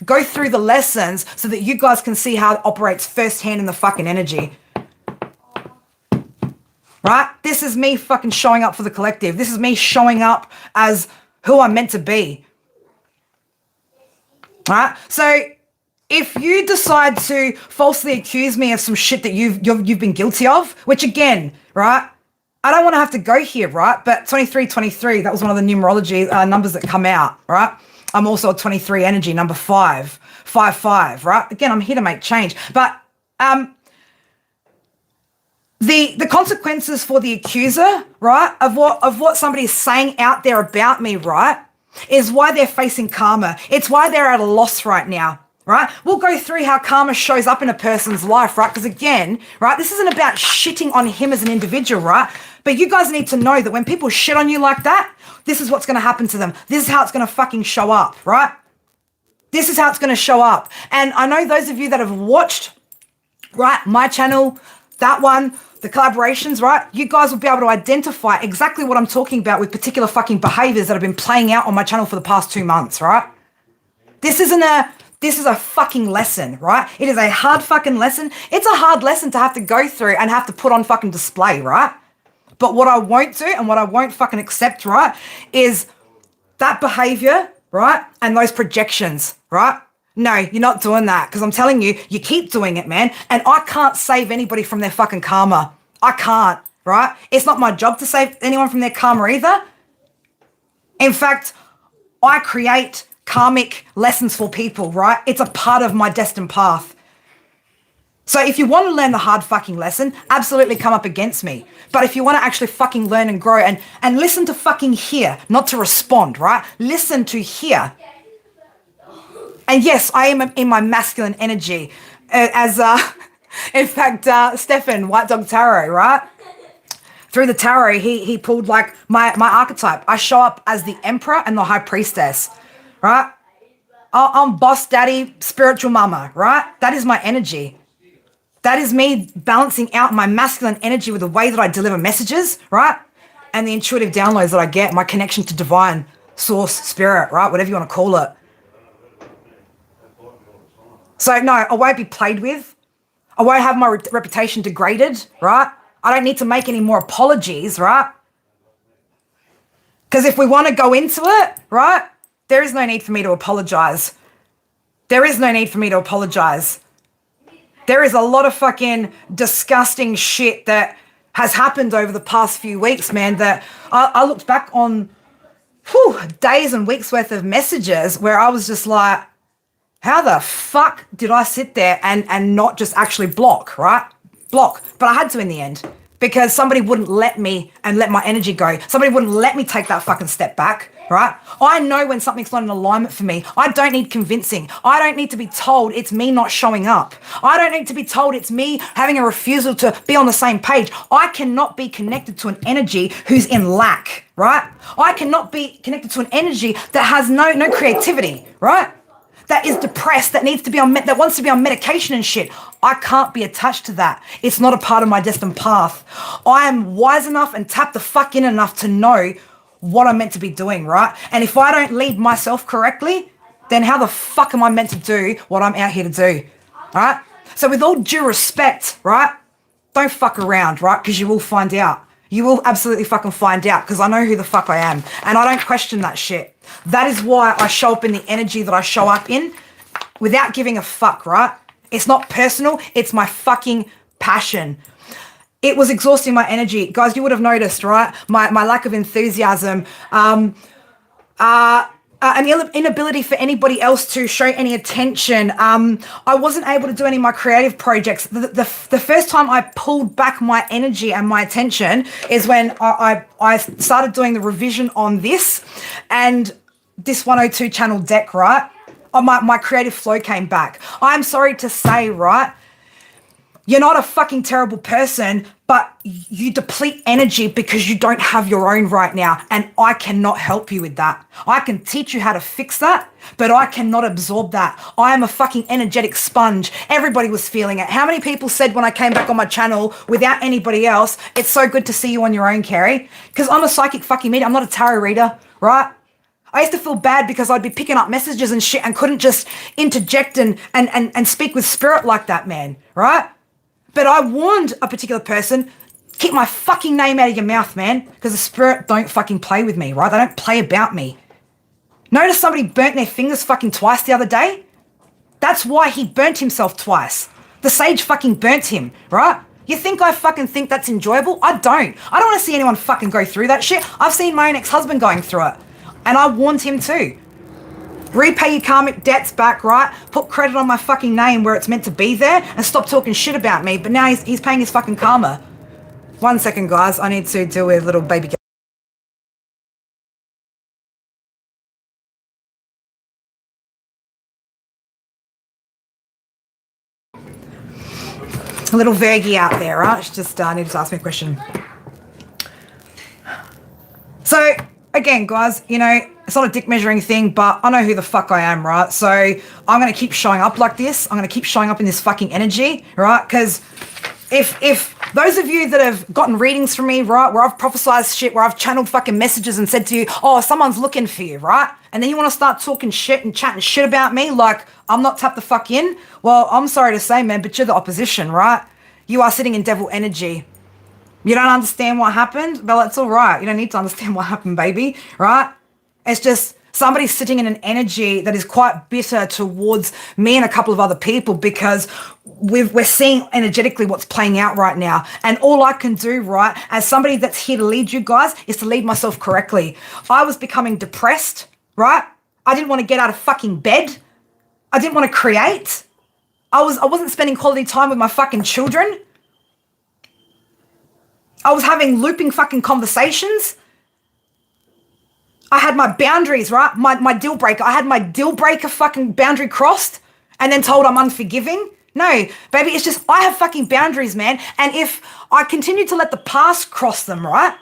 Speaker 1: Go through the lessons so that you guys can see how it operates firsthand in the fucking energy. Right? This is me fucking showing up for the collective. This is me showing up as who I'm meant to be. Right? So if you decide to falsely accuse me of some shit that you've been guilty of, which again, right? I don't want to have to go here, right? But 2323, that was one of the numerology numbers that come out, right? I'm also a 23 energy, number 5, 5, right? Again, I'm here to make change. But the consequences for the accuser, right, of what somebody's saying out there about me, right, is why they're facing karma. It's why they're at a loss right now, right? We'll go through how karma shows up in a person's life, right? Because again, right, this isn't about shitting on him as an individual, right? But you guys need to know that when people shit on you like that, this is what's going to happen to them. This is how it's going to fucking show up, right? This is how it's going to show up. And I know those of you that have watched, right, my channel, that one, the collaborations, right? You guys will be able to identify exactly what I'm talking about with particular fucking behaviors that have been playing out on my channel for the past 2 months, right? This is a fucking lesson, right? It is a hard fucking lesson. It's a hard lesson to have to go through and have to put on fucking display, right? But what I won't do and what I won't fucking accept, right, is that behavior, right, and those projections, right? No, you're not doing that because I'm telling you, you keep doing it, man. And I can't save anybody from their fucking karma. I can't, right? It's not my job to save anyone from their karma either. In fact, I create karmic lessons for people, right? It's a part of my destined path. So if you want to learn the hard fucking lesson, absolutely come up against me. But if you want to actually fucking learn and grow and listen to fucking hear, not to respond, right? Listen to hear. And yes, I am in my masculine energy. In fact, Stefan, White Dog Tarot, right? Through the tarot, he pulled like my archetype. I show up as the Emperor and the High Priestess, right? I'm boss daddy, spiritual mama, right? That is my energy. That is me balancing out my masculine energy with the way that I deliver messages, right? And the intuitive downloads that I get, my connection to divine, source, spirit, right? Whatever you want to call it. So no, I won't be played with. I won't have my reputation degraded, right? I don't need to make any more apologies, right? Because if we want to go into it, right, there is no need for me to apologize. There is no need for me to apologize. There is a lot of fucking disgusting shit that has happened over the past few weeks, man, that I looked back on days and weeks worth of messages where I was just like, how the fuck did I sit there and not just actually block, right? Block. But I had to in the end because somebody wouldn't let me and let my energy go. Somebody wouldn't let me take that fucking step back, right? I know when something's not in alignment for me. I don't need convincing. I don't need to be told it's me not showing up. I don't need to be told it's me having a refusal to be on the same page. I cannot be connected to an energy who's in lack, right? I cannot be connected to an energy that has no creativity, right? That is depressed, that needs to be on, that wants to be on medication and shit. I can't be attached to that. It's not a part of my destined path. I am wise enough and tapped the fuck in enough to know what I'm meant to be doing, right? And if I don't lead myself correctly, then how the fuck am I meant to do what I'm out here to do, right? So with all due respect, right? Don't fuck around, right? Because you will find out. You will absolutely fucking find out, because I know who the fuck I am. And I don't question that shit. That is why I show up in the energy that I show up in without giving a fuck, right? It's not personal. It's my fucking passion. It was exhausting my energy. Guys, you would have noticed, right? My lack of enthusiasm, an inability for anybody else to show any attention. I wasn't able to do any of my creative projects. The first time I pulled back my energy and my attention is when I started doing the revision on this and this 102 channel deck, right? My creative flow came back. I'm sorry to say, right? You're not a fucking terrible person, but you deplete energy because you don't have your own right now. And I cannot help you with that. I can teach you how to fix that, but I cannot absorb that. I am a fucking energetic sponge. Everybody was feeling it. How many people said when I came back on my channel without anybody else, it's so good to see you on your own, Carrie? Because I'm a psychic fucking medium. I'm not a tarot reader, right? I used to feel bad because I'd be picking up messages and shit and couldn't just interject and speak with spirit like that, man, right? But I warned a particular person, keep my fucking name out of your mouth, man, because the spirit don't fucking play with me, right? They don't play about me. Notice somebody burnt their fingers fucking twice the other day? That's why he burnt himself twice. The sage fucking burnt him, right? You think I fucking think that's enjoyable? I don't. I don't want to see anyone fucking go through that shit. I've seen my own ex-husband going through it. And I warned him too. Repay your karmic debts back, right? Put credit on my fucking name where it's meant to be there and stop talking shit about me. But now he's paying his fucking karma. 1 second, guys. I need to deal with little baby. A little Virgie out there, right? She just needed to ask me a question. So, again, guys, you know, it's not a dick measuring thing, but I know who the fuck I am, right? So I'm going to keep showing up like this. I'm going to keep showing up in this fucking energy, right? Because if those of you that have gotten readings from me, right, where I've prophesied shit, where I've channeled fucking messages and said to you, oh, someone's looking for you, right? And then you want to start talking shit and chatting shit about me like I'm not tapped the fuck in. Well, I'm sorry to say, man, but you're the opposition, right? You are sitting in devil energy. You don't understand what happened? Well, it's all right. You don't need to understand what happened, baby, right? It's just somebody sitting in an energy that is quite bitter towards me and a couple of other people because we're seeing energetically what's playing out right now. And all I can do, right, as somebody that's here to lead you guys, is to lead myself correctly. I was becoming depressed, right? I didn't want to get out of fucking bed. I didn't want to create. I wasn't spending quality time with my fucking children. I was having looping fucking conversations. I had my boundaries, right? My deal breaker. I had my deal breaker fucking boundary crossed and then told I'm unforgiving. No, baby, it's just I have fucking boundaries, man. And if I continue to let the past cross them, right?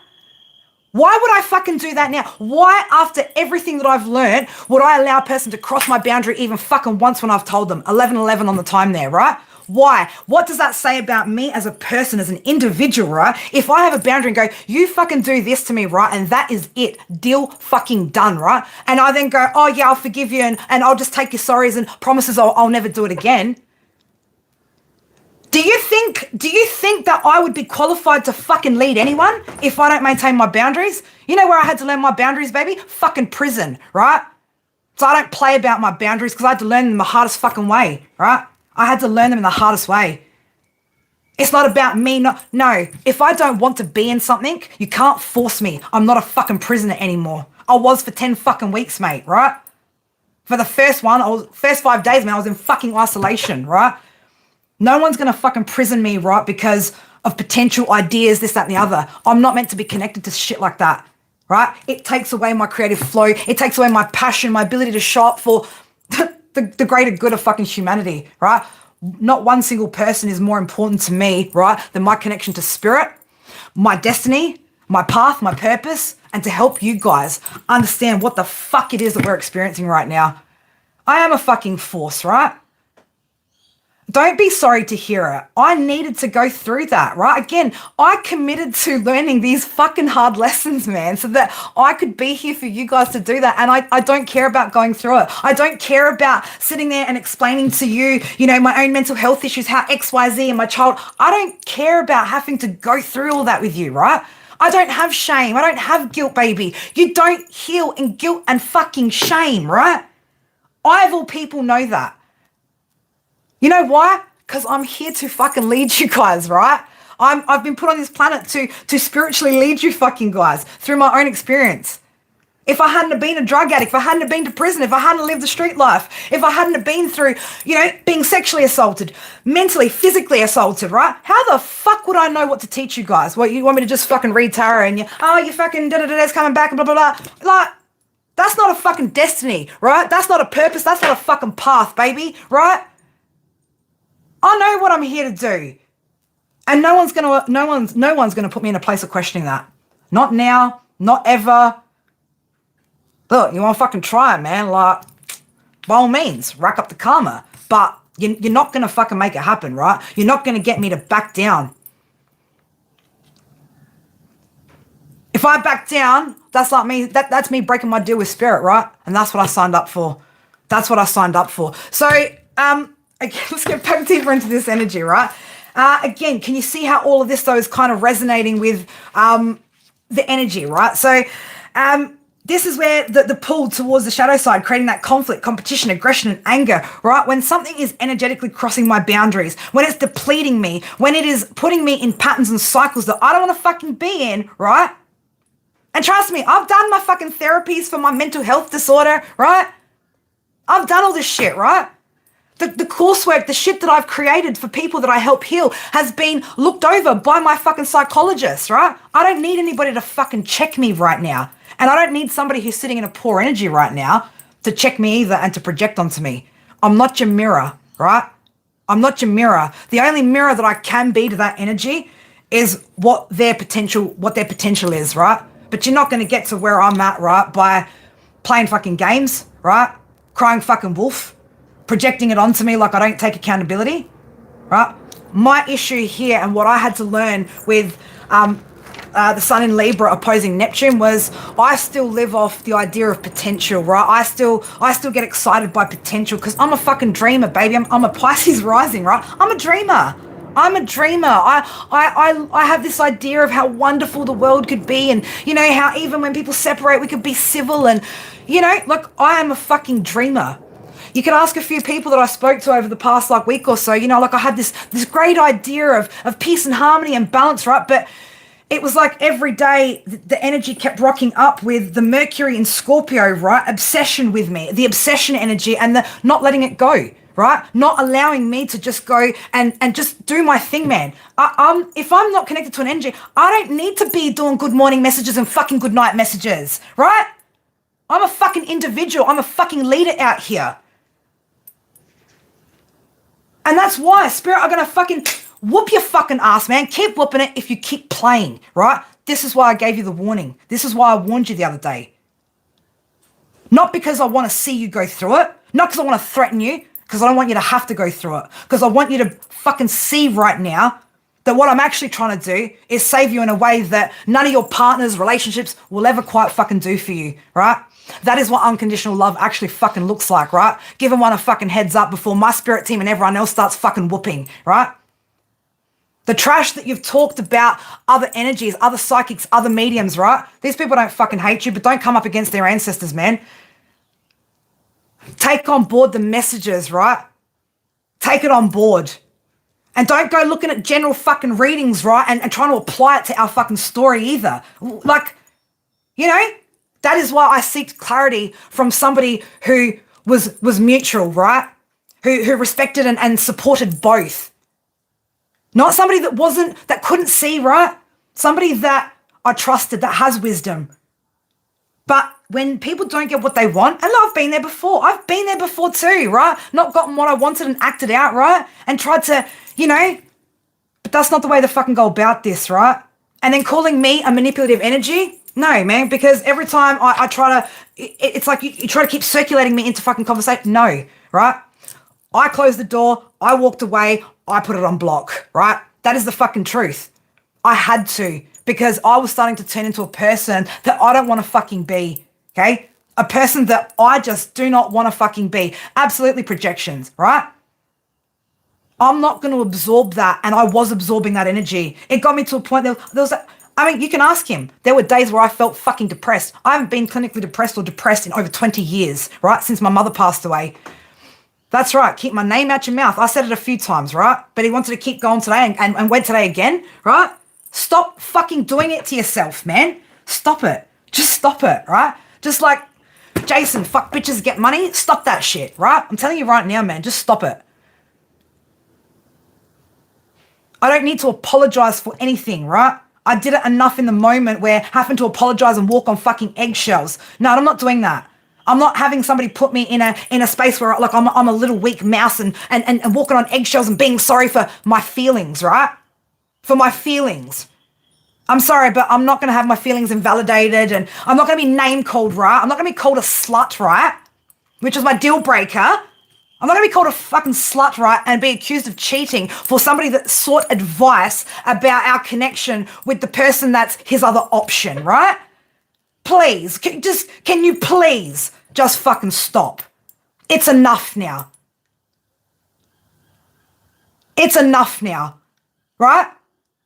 Speaker 1: Why would I fucking do that now? Why, after everything that I've learned, would I allow a person to cross my boundary even fucking once when I've told them? 11:11 on the time there, right? Why? What does that say about me as a person, as an individual, right? If I have a boundary and go, you fucking do this to me, right? And that is it. Deal fucking done, right? And I then go, oh yeah, I'll forgive you and I'll just take your sorries and promises I'll never do it again. Do you think that I would be qualified to fucking lead anyone if I don't maintain my boundaries? You know where I had to learn my boundaries, baby? Fucking prison, right? So I don't play about my boundaries because I had to learn them the hardest fucking way, right? I had to learn them in the hardest way. It's not about me. No, if I don't want to be in something, you can't force me. I'm not a fucking prisoner anymore. I was for 10 fucking weeks, mate, right? For the first 5 days, man, I was in fucking isolation, right? No one's going to fucking prison me, right? Because of potential ideas, this, that, and the other. I'm not meant to be connected to shit like that, right? It takes away my creative flow. It takes away my passion, my ability to show up for the greater good of fucking humanity, right? Not one single person is more important to me, right, than my connection to spirit, my destiny, my path, my purpose, and to help you guys understand what the fuck it is that we're experiencing right now. I am a fucking force, right? Don't be sorry to hear it. I needed to go through that, right? Again, I committed to learning these fucking hard lessons, man, so that I could be here for you guys to do that. And I don't care about going through it. I don't care about sitting there and explaining to you, you know, my own mental health issues, how XYZ and my child. I don't care about having to go through all that with you, right? I don't have shame. I don't have guilt, baby. You don't heal in guilt and fucking shame, right? I, of all people, know that. You know why? Because I'm here to fucking lead you guys, right? I've been put on this planet to spiritually lead you fucking guys through my own experience. If I hadn't have been a drug addict, if I hadn't have been to prison, if I hadn't lived the street life, if I hadn't have been through, you know, being sexually assaulted, mentally, physically assaulted, right? How the fuck would I know what to teach you guys? What, you want me to just fucking read tarot and you fucking da-da-da-da's coming back and blah, blah, blah. Like, that's not a fucking destiny, right? That's not a purpose. That's not a fucking path, baby, right? I know what I'm here to do. And no one's gonna put me in a place of questioning that. Not now, not ever. Look, you wanna fucking try it, man, like, by all means, rack up the karma. But you're not gonna fucking make it happen, right? You're not gonna get me to back down. If I back down, that's like me, that's me breaking my deal with spirit, right? And that's what I signed up for. That's what I signed up for. So, again, let's get back deeper into this energy, right? Again, can you see how all of this, though, is kind of resonating with the energy, right? So this is where the pull towards the shadow side, creating that conflict, competition, aggression, and anger, right? When something is energetically crossing my boundaries, when it's depleting me, when it is putting me in patterns and cycles that I don't want to fucking be in, right? And trust me, I've done my fucking therapies for my mental health disorder, right? I've done all this shit, right? The coursework, the shit that I've created for people that I help heal has been looked over by my fucking psychologist, right? I don't need anybody to fucking check me right now. And I don't need somebody who's sitting in a poor energy right now to check me either and to project onto me. I'm not your mirror, right? I'm not your mirror. The only mirror that I can be to that energy is what their potential is, right? But you're not going to get to where I'm at, right? By playing fucking games, right? Crying fucking wolf. Projecting it onto me like I don't take accountability, right? My issue here and what I had to learn with the Sun in Libra opposing Neptune was I still live off the idea of potential, right? I still get excited by potential because I'm a fucking dreamer, baby. I'm a Pisces rising, right? I'm a dreamer. I have this idea of how wonderful the world could be, and you know how even when people separate, we could be civil, and you know, look, I am a fucking dreamer. You could ask a few people that I spoke to over the past like week or so, you know, like I had this great idea of peace and harmony and balance, right? But it was like every day the energy kept rocking up with the Mercury in Scorpio, right? Obsession with me, the obsession energy, and the not letting it go, right? Not allowing me to just go and just do my thing, man. If I'm not connected to an energy, I don't need to be doing good morning messages and fucking good night messages, right? I'm a fucking individual. I'm a fucking leader out here. And that's why, Spirit, are going to fucking whoop your fucking ass, man. Keep whooping it if you keep playing, right? This is why I gave you the warning. This is why I warned you the other day. Not because I want to see you go through it. Not because I want to threaten you. Because I don't want you to have to go through it. Because I want you to fucking see right now that what I'm actually trying to do is save you in a way that none of your partners, relationships will ever quite fucking do for you, right? That is what unconditional love actually fucking looks like, right? Give them one a fucking heads up before my spirit team and everyone else starts fucking whooping, right? The trash that you've talked about other energies, other psychics, other mediums, right? These people don't fucking hate you, but don't come up against their ancestors, man. Take on board the messages, right? Take it on board. And don't go looking at general fucking readings, right? And trying to apply it to our fucking story either. Like, you know, that is why I seek clarity from somebody who was mutual, right? Who respected and supported both. Not somebody that couldn't see, right? Somebody that I trusted, that has wisdom. But when people don't get what they want, and I've been there before. I've been there before too, right? Not gotten what I wanted and acted out, right? And tried to, but that's not the way to fucking go about this, right? And then calling me a manipulative energy? No, man, because every time I try to, it's like you try to keep circulating me into fucking conversation. No, right? I closed the door, I walked away, I put it on block, right? That is the fucking truth. I had to, because I was starting to turn into a person that I don't want to fucking be, okay? A person that I just do not want to fucking be. Absolutely projections, right? I'm not going to absorb that, and I was absorbing that energy. It got me to a point, there was you can ask him. There were days where I felt fucking depressed. I haven't been clinically depressed or depressed in over 20 years, right? Since my mother passed away. That's right. Keep my name out your mouth. I said it a few times, right? But he wanted to keep going today and went today again, right? Stop fucking doing it to yourself, man. Stop it. Just stop it, right? Just like, Jason, fuck bitches get money. Stop that shit, right? I'm telling you right now, man. Just stop it. I don't need to apologize for anything, right? I did it enough in the moment where having to apologize and walk on fucking eggshells. No, I'm not doing that. I'm not having somebody put me in a space where like I'm a little weak mouse and walking on eggshells and being sorry for my feelings, right? For my feelings. I'm sorry, but I'm not going to have my feelings invalidated, and I'm not going to be name called, right? I'm not going to be called a slut, right? Which is my deal breaker. I'm not going to be called a fucking slut, right, and be accused of cheating for somebody that sought advice about our connection with the person that's his other option, right? Please, can you please just fucking stop? It's enough now. It's enough now, right?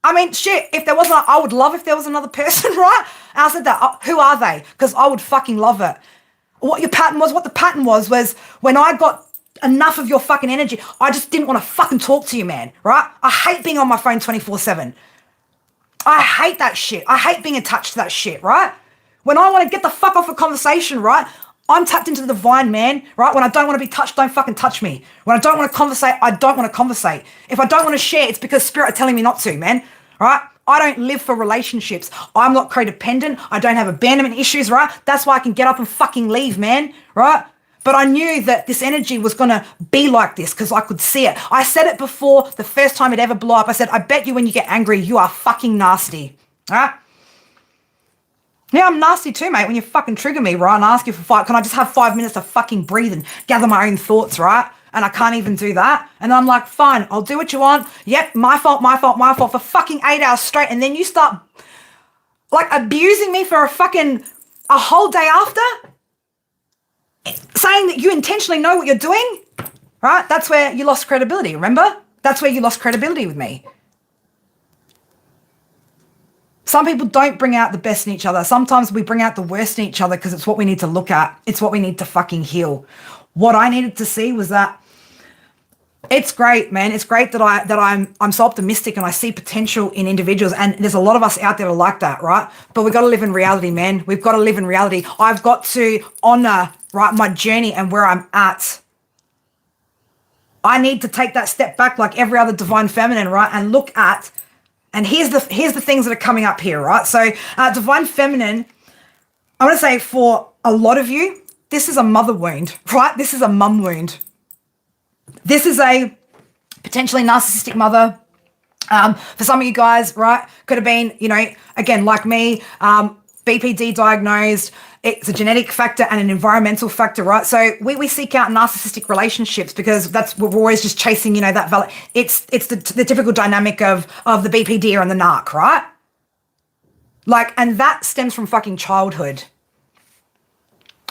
Speaker 1: I mean, shit, if there wasn't, I would love if there was another person, right? And I said that, who are they? Because I would fucking love it. What the pattern was when I got enough of your fucking energy, I just didn't want to fucking talk to you, man, right? I hate being on my phone 24/7. I hate that shit. I hate being attached to that shit, right? When I want to get the fuck off a conversation, right? I'm tapped into the divine, man, right? When I don't want to be touched, don't fucking touch me. When I don't want to conversate, I don't want to conversate. If I don't want to share, it's because spirit are telling me not to, man, right? I don't live for relationships. I'm not codependent. I don't have abandonment issues, right? That's why I can get up and fucking leave, man, right? But I knew that this energy was going to be like this because I could see it. I said it before the first time it ever blew up. I said, I bet you when you get angry, you are fucking nasty, right? Yeah, I'm nasty too, mate, when you fucking trigger me, right, and ask you for can I just have 5 minutes to fucking breathe and gather my own thoughts, right? And I can't even do that. And I'm like, fine, I'll do what you want. Yep, my fault for fucking 8 hours straight. And then you start like abusing me for a whole day after, saying that you intentionally know what you're doing, right? That's where you lost credibility, remember? That's where you lost credibility with me. Some people don't bring out the best in each other. Sometimes we bring out the worst in each other because it's what we need to look at. It's what we need to fucking heal. What I needed to see was that it's great, man. It's great that I'm so optimistic and I see potential in individuals. And there's a lot of us out there like that, right? But we've got to live in reality, man. We've got to live in reality. I've got to honor, right, my journey and where I'm at. I need to take that step back like every other divine feminine, right? And look at, and here's the things that are coming up here, right? So divine feminine, I want to say for a lot of you, this is a mother wound, right? This is a mum wound. This is a potentially narcissistic mother. For some of you guys, right, could have been, again, like me, BPD diagnosed. It's a genetic factor and an environmental factor, right? So we seek out narcissistic relationships because we're always just chasing, that valid. It's the typical dynamic of the BPD and the narc, right? Like, and that stems from fucking childhood.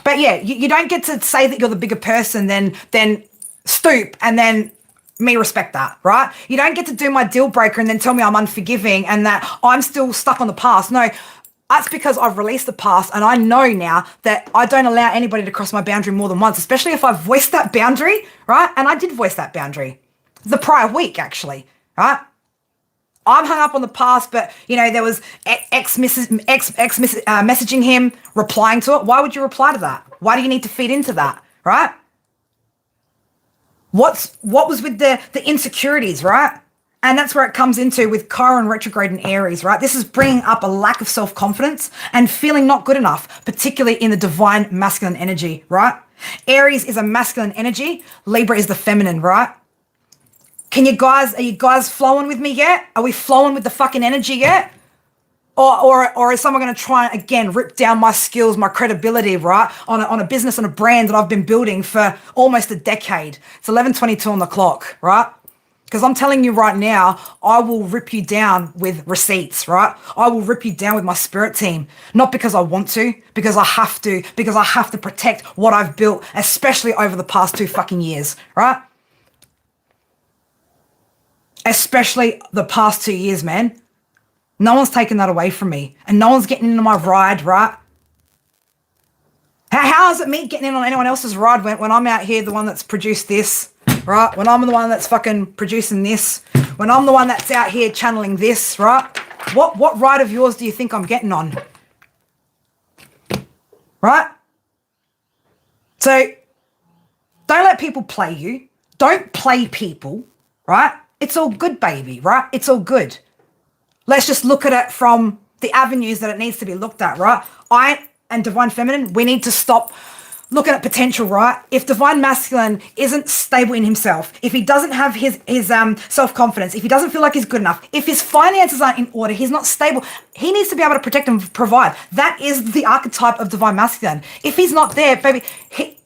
Speaker 1: But yeah, you don't get to say that you're the bigger person then stoop and then me respect that, right? You don't get to do my deal breaker and then tell me I'm unforgiving and that I'm still stuck on the past. No, that's because I've released the past and I know now that I don't allow anybody to cross my boundary more than once, especially if I've voiced that boundary, right? And I did voice that boundary the prior week, actually, right? I'm hung up on the past, but, there was ex messaging him, replying to it. Why would you reply to that? Why do you need to feed into that, right? What was with the insecurities, right? And that's where it comes into with Chiron retrograde in Aries, right? This is bringing up a lack of self-confidence and feeling not good enough, particularly in the divine masculine energy, right? Aries is a masculine energy. Libra is the feminine, right? Are you guys flowing with me yet? Are we flowing with the fucking energy yet? Or is someone going to try and, again, rip down my skills, my credibility, right? On a business and a brand that I've been building for almost a decade. It's 11:22 on the clock, right? Because I'm telling you right now, I will rip you down with receipts, right? I will rip you down with my spirit team. Not because I want to, because I have to, because I have to protect what I've built, especially over the past 2 fucking years, right? Especially the past 2 years, man. No one's taking that away from me. And no one's getting into my ride, right? How is it me getting in on anyone else's ride when I'm out here the one that's produced this? Right? When I'm the one that's fucking producing this, when I'm the one that's out here channeling this, right? What right of yours do you think I'm getting on? Right? So don't let people play you. Don't play people, right? It's all good, baby, right? It's all good. Let's just look at it from the avenues that it needs to be looked at, right? I and Divine Feminine, we need to stop looking at potential, right? If Divine Masculine isn't stable in himself, if he doesn't have his self-confidence, if he doesn't feel like he's good enough, if his finances aren't in order, he's not stable, he needs to be able to protect and provide. That is the archetype of Divine Masculine. If he's not there, baby,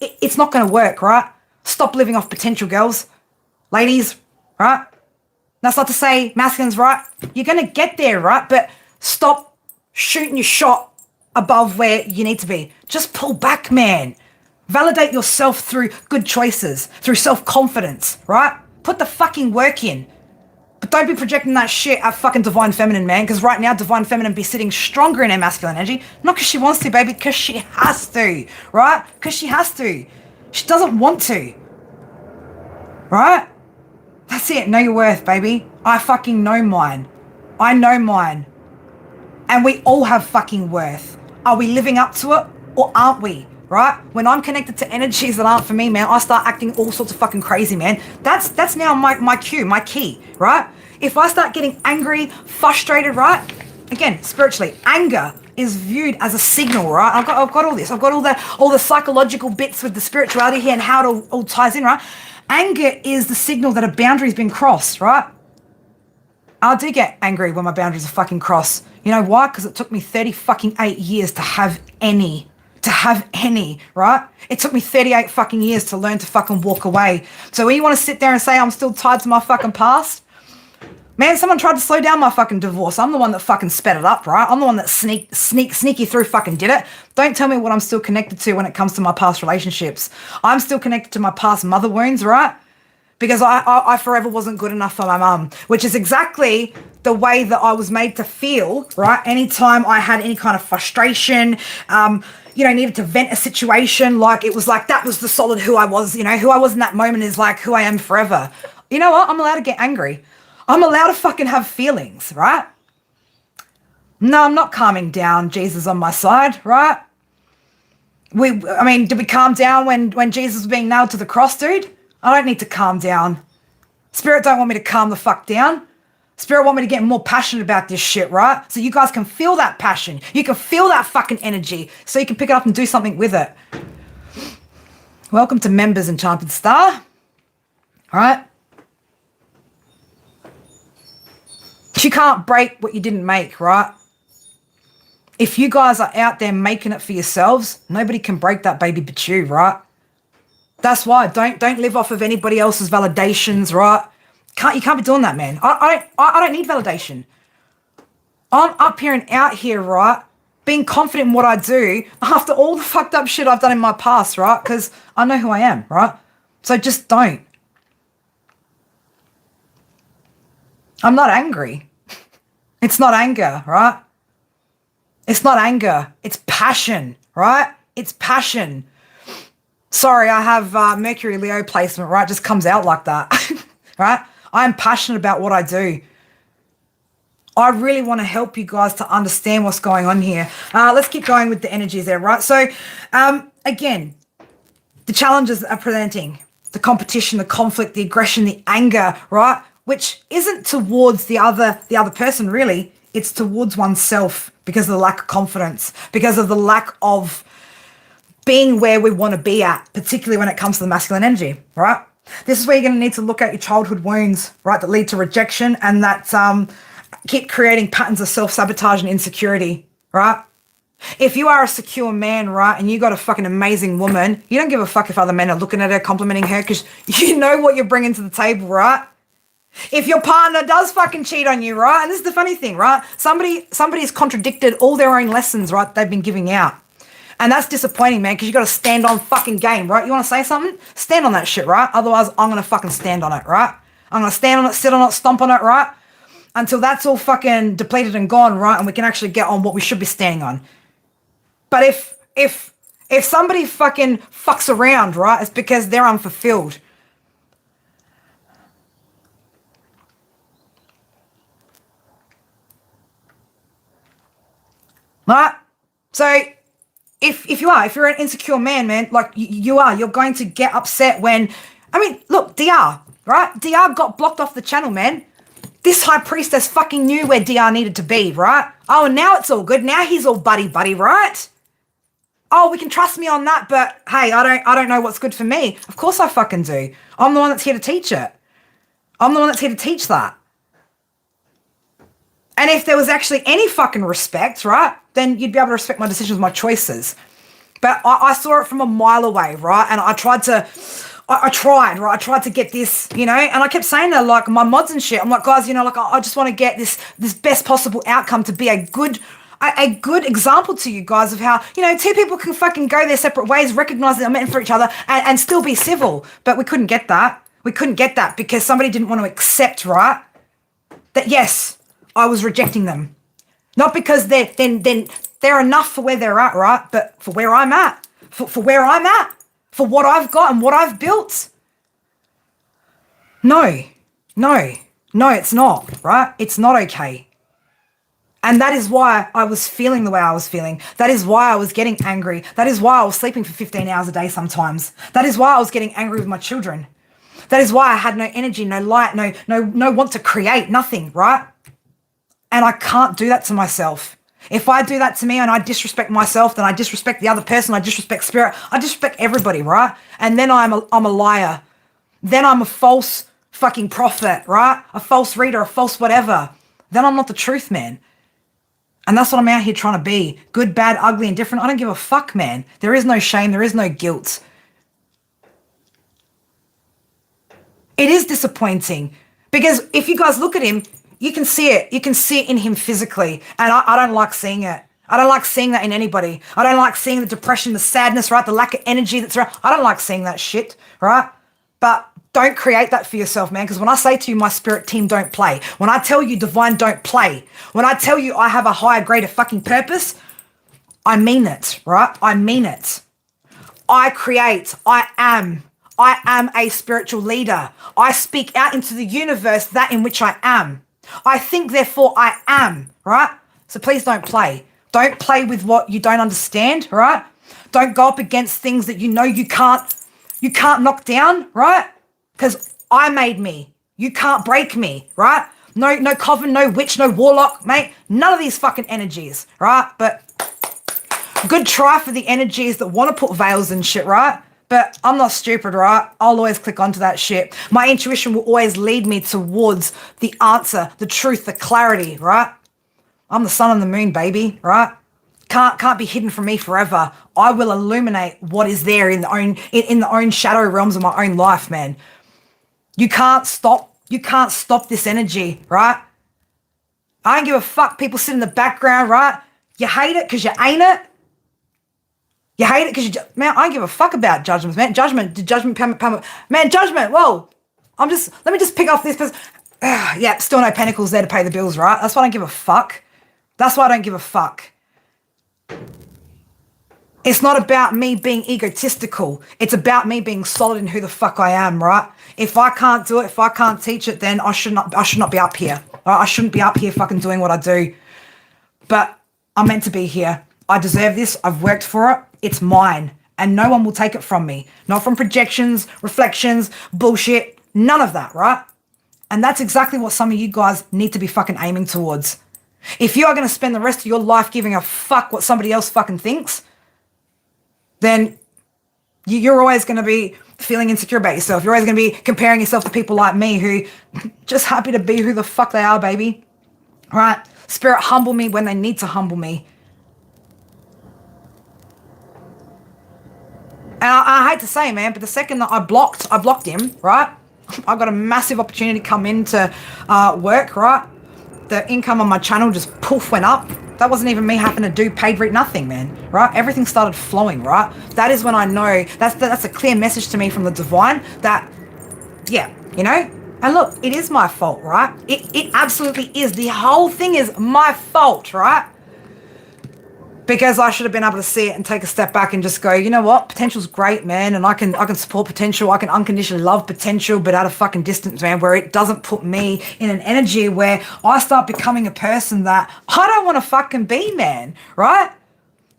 Speaker 1: it's not going to work, right? Stop living off potential, girls. Ladies, right? That's not to say masculines, right? You're going to get there, right? But stop shooting your shot above where you need to be. Just pull back, man. Validate yourself through good choices, through self-confidence, right? Put the fucking work in. But don't be projecting that shit at fucking Divine Feminine, man, because right now Divine Feminine be sitting stronger in her masculine energy, not because she wants to, baby, because she has to, right? Because she has to. She doesn't want to, right? That's it. Know your worth, baby. I fucking know mine. I know mine. And we all have fucking worth. Are we living up to it or aren't we? Right? When I'm connected to energies that aren't for me, man, I start acting all sorts of fucking crazy, man. That's now my cue, my key, right? If I start getting angry, frustrated, right? Again, spiritually, anger is viewed as a signal, right? I've got all this. I've got all the psychological bits with the spirituality here and how it all ties in, right? Anger is the signal that a boundary's been crossed, right? I do get angry when my boundaries are fucking crossed. You know why? Because it took me 38 years to have any, right? It took me 38 fucking years to learn to fucking walk away. So when you want to sit there and say I'm still tied to my fucking past, man, someone tried to slow down my fucking divorce. I'm the one that fucking sped it up, right? I'm the one that sneaky through fucking did it. Don't tell me what I'm still connected to when it comes to my past relationships. I'm still connected to my past mother wounds, right? Because I forever wasn't good enough for my mum, which is exactly the way that I was made to feel, right? Anytime I had any kind of frustration, needed to vent a situation, like it was like that was the solid who I was, who I was in that moment is like who I am forever. You know what? I'm allowed to get angry. I'm allowed to fucking have feelings, right? No, I'm not calming down. Jesus on my side, right? Did we calm down when Jesus was being nailed to the cross, dude? I don't need to calm down. Spirit don't want me to calm the fuck down. Spirit want me to get more passionate about this shit, right? So you guys can feel that passion. You can feel that fucking energy. So you can pick it up and do something with it. Welcome to Members Enchanted Star. All right? You can't break what you didn't make, right? If you guys are out there making it for yourselves, nobody can break that baby but you, right? That's why don't live off of anybody else's validations, right? You can't be doing that, man. I don't need validation. I'm up here and out here, right? Being confident in what I do after all the fucked up shit I've done in my past, right? Because I know who I am, right? So just don't. I'm not angry. It's not anger, right? It's not anger. It's passion, right? It's passion. Sorry, I have Mercury Leo placement, right? Just comes out like that, right? I'm passionate about what I do. I really want to help you guys to understand what's going on here. Let's keep going with the energies there, right? So, again, the challenges are presenting, the competition, the conflict, the aggression, the anger, right? which isn't towards the other person really. It's towards oneself because of the lack of confidence, because of the lack of being where we want to be at, particularly when it comes to the masculine energy, right? This is where you're going to need to look at your childhood wounds, right, that lead to rejection and that keep creating patterns of self-sabotage and insecurity, right? If you are a secure man, right, and you got a fucking amazing woman, you don't give a fuck if other men are looking at her, complimenting her, because you know what you're bringing to the table, right? If your partner does fucking cheat on you, right, and this is the funny thing, right, somebody's contradicted all their own lessons, right, they've been giving out. And that's disappointing, man, because you got to stand on fucking game, right? You want to say something? Stand on that shit, right? Otherwise, I'm going to fucking stand on it, right? I'm going to stand on it, sit on it, stomp on it, right? Until that's all fucking depleted and gone, right? And we can actually get on what we should be standing on. But if somebody fucking fucks around, right, it's because they're unfulfilled. Right? So if you're an insecure man, like you're going to get upset when, I mean, look, DR, right? DR got blocked off the channel, man. This high priestess fucking knew where DR needed to be, right? Oh, now it's all good. Now he's all buddy, right? Oh, we can trust me on that, but hey, I don't know what's good for me. Of course I fucking do. I'm the one that's here to teach it. I'm the one that's here to teach that. And if there was actually any fucking respect, right, then you'd be able to respect my decisions, my choices. But I saw it from a mile away, right? And I tried to get this, you know, and I kept saying that, like, my mods and shit. I'm like, guys, you know, like, I just want to get this best possible outcome to be a good example to you guys of how, you know, two people can fucking go their separate ways, recognize that they're meant for each other and still be civil. But we couldn't get that. We couldn't get that because somebody didn't want to accept, right, that yes, I was rejecting them. Not because they're enough for where they're at, right? But for where I'm at. For where I'm at. For what I've got and what I've built. No, it's not, right? It's not okay. And that is why I was feeling the way I was feeling. That is why I was getting angry. That is why I was sleeping for 15 hours a day sometimes. That is why I was getting angry with my children. That is why I had no energy, no light, no want to create, nothing, right? And I can't do that to myself. If I do that to me and I disrespect myself, then I disrespect the other person, I disrespect spirit, I disrespect everybody, right? And then I'm a liar. Then I'm a false fucking prophet, right? A false reader, a false whatever. Then I'm not the truth, man. And that's what I'm out here trying to be. Good, bad, ugly, and different. I don't give a fuck, man. There is no shame. There is no guilt. It is disappointing because if you guys look at him, you can see it. You can see it in him physically. And I don't like seeing it. I don't like seeing that in anybody. I don't like seeing the depression, the sadness, right? The lack of energy that's around. I don't like seeing that shit, right? But don't create that for yourself, man. Because when I say to you, my spirit team don't play. When I tell you divine don't play. When I tell you I have a higher, greater fucking purpose, I mean it, right? I mean it. I create. I am a spiritual leader. I speak out into the universe that in which I am. I think, therefore I am, right? So please don't play. Don't play with what you don't understand, right? Don't go up against things that you know you can't knock down, right? Because I made me. You can't break me, right? No coven, no witch, no warlock, mate. None of these fucking energies, right? But good try for the energies that want to put veils and shit, right? But I'm not stupid, right? I'll always click onto that shit. My intuition will always lead me towards the answer, the truth, the clarity, right? I'm the sun and the moon, baby, right? Can't be hidden from me forever. I will illuminate what is there in the own shadow realms of my own life, man. You can't stop this energy, right? I don't give a fuck. People sit in the background, right? You hate it because you ain't it. You hate it because man, I don't give a fuck about judgments, man. Judgment, man, judgment, whoa. Let me just pick off this person. Yeah, still no pentacles there to pay the bills, right? That's why I don't give a fuck. That's why I don't give a fuck. It's not about me being egotistical. It's about me being solid in who the fuck I am, right? If I can't do it, if I can't teach it, then I should not be up here. Right? I shouldn't be up here fucking doing what I do. But I'm meant to be here. I deserve this. I've worked for it. It's mine. And no one will take it from me. Not from projections, reflections, bullshit, none of that, right? And that's exactly what some of you guys need to be fucking aiming towards. If you are going to spend the rest of your life giving a fuck what somebody else fucking thinks, then you're always going to be feeling insecure about yourself. You're always going to be comparing yourself to people like me who just happy to be who the fuck they are, baby. All right? Spirit, humble me when they need to humble me. And I hate to say, man, but the second that I blocked him, right? I got a massive opportunity to come into work, right? The income on my channel just poof went up. That wasn't even me having to do paid read, nothing, man, right? Everything started flowing, right? That is when I know, that's a clear message to me from the divine that, yeah, you know? And look, it is my fault, right? It absolutely is. The whole thing is my fault, right? Because I should have been able to see it and take a step back and just go, you know what? Potential's great, man. And I can support potential. I can unconditionally love potential, but at a fucking distance, man, where it doesn't put me in an energy where I start becoming a person that I don't want to fucking be, man, right?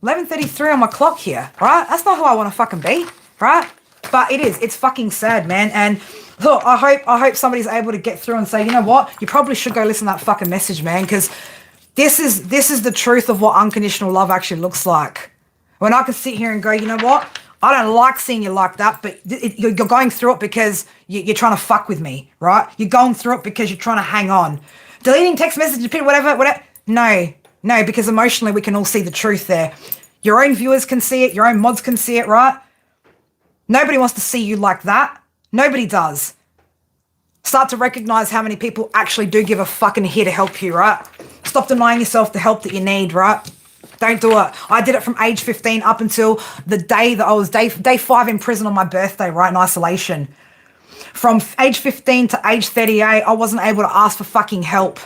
Speaker 1: 11:33 on my clock here, right? That's not who I want to fucking be, right? But it is. It's fucking sad, man. And look, I hope somebody's able to get through and say, you know what? You probably should go listen to that fucking message, man, because this is the truth of what unconditional love actually looks like. When I can sit here and go, you know what? I don't like seeing you like that, but you're going through it because you're trying to fuck with me, right? You're going through it because you're trying to hang on. Deleting text messages, whatever. No, because emotionally we can all see the truth there. Your own viewers can see it. Your own mods can see it, right? Nobody wants to see you like that. Nobody does. Start to recognize how many people actually do give a fuck and are here to help you, right? Stop denying yourself the help that you need, right? Don't do it. I did it from age 15 up until the day that I was day 5 in prison on my birthday, right, in isolation. From age 15 to age 38, I wasn't able to ask for fucking help.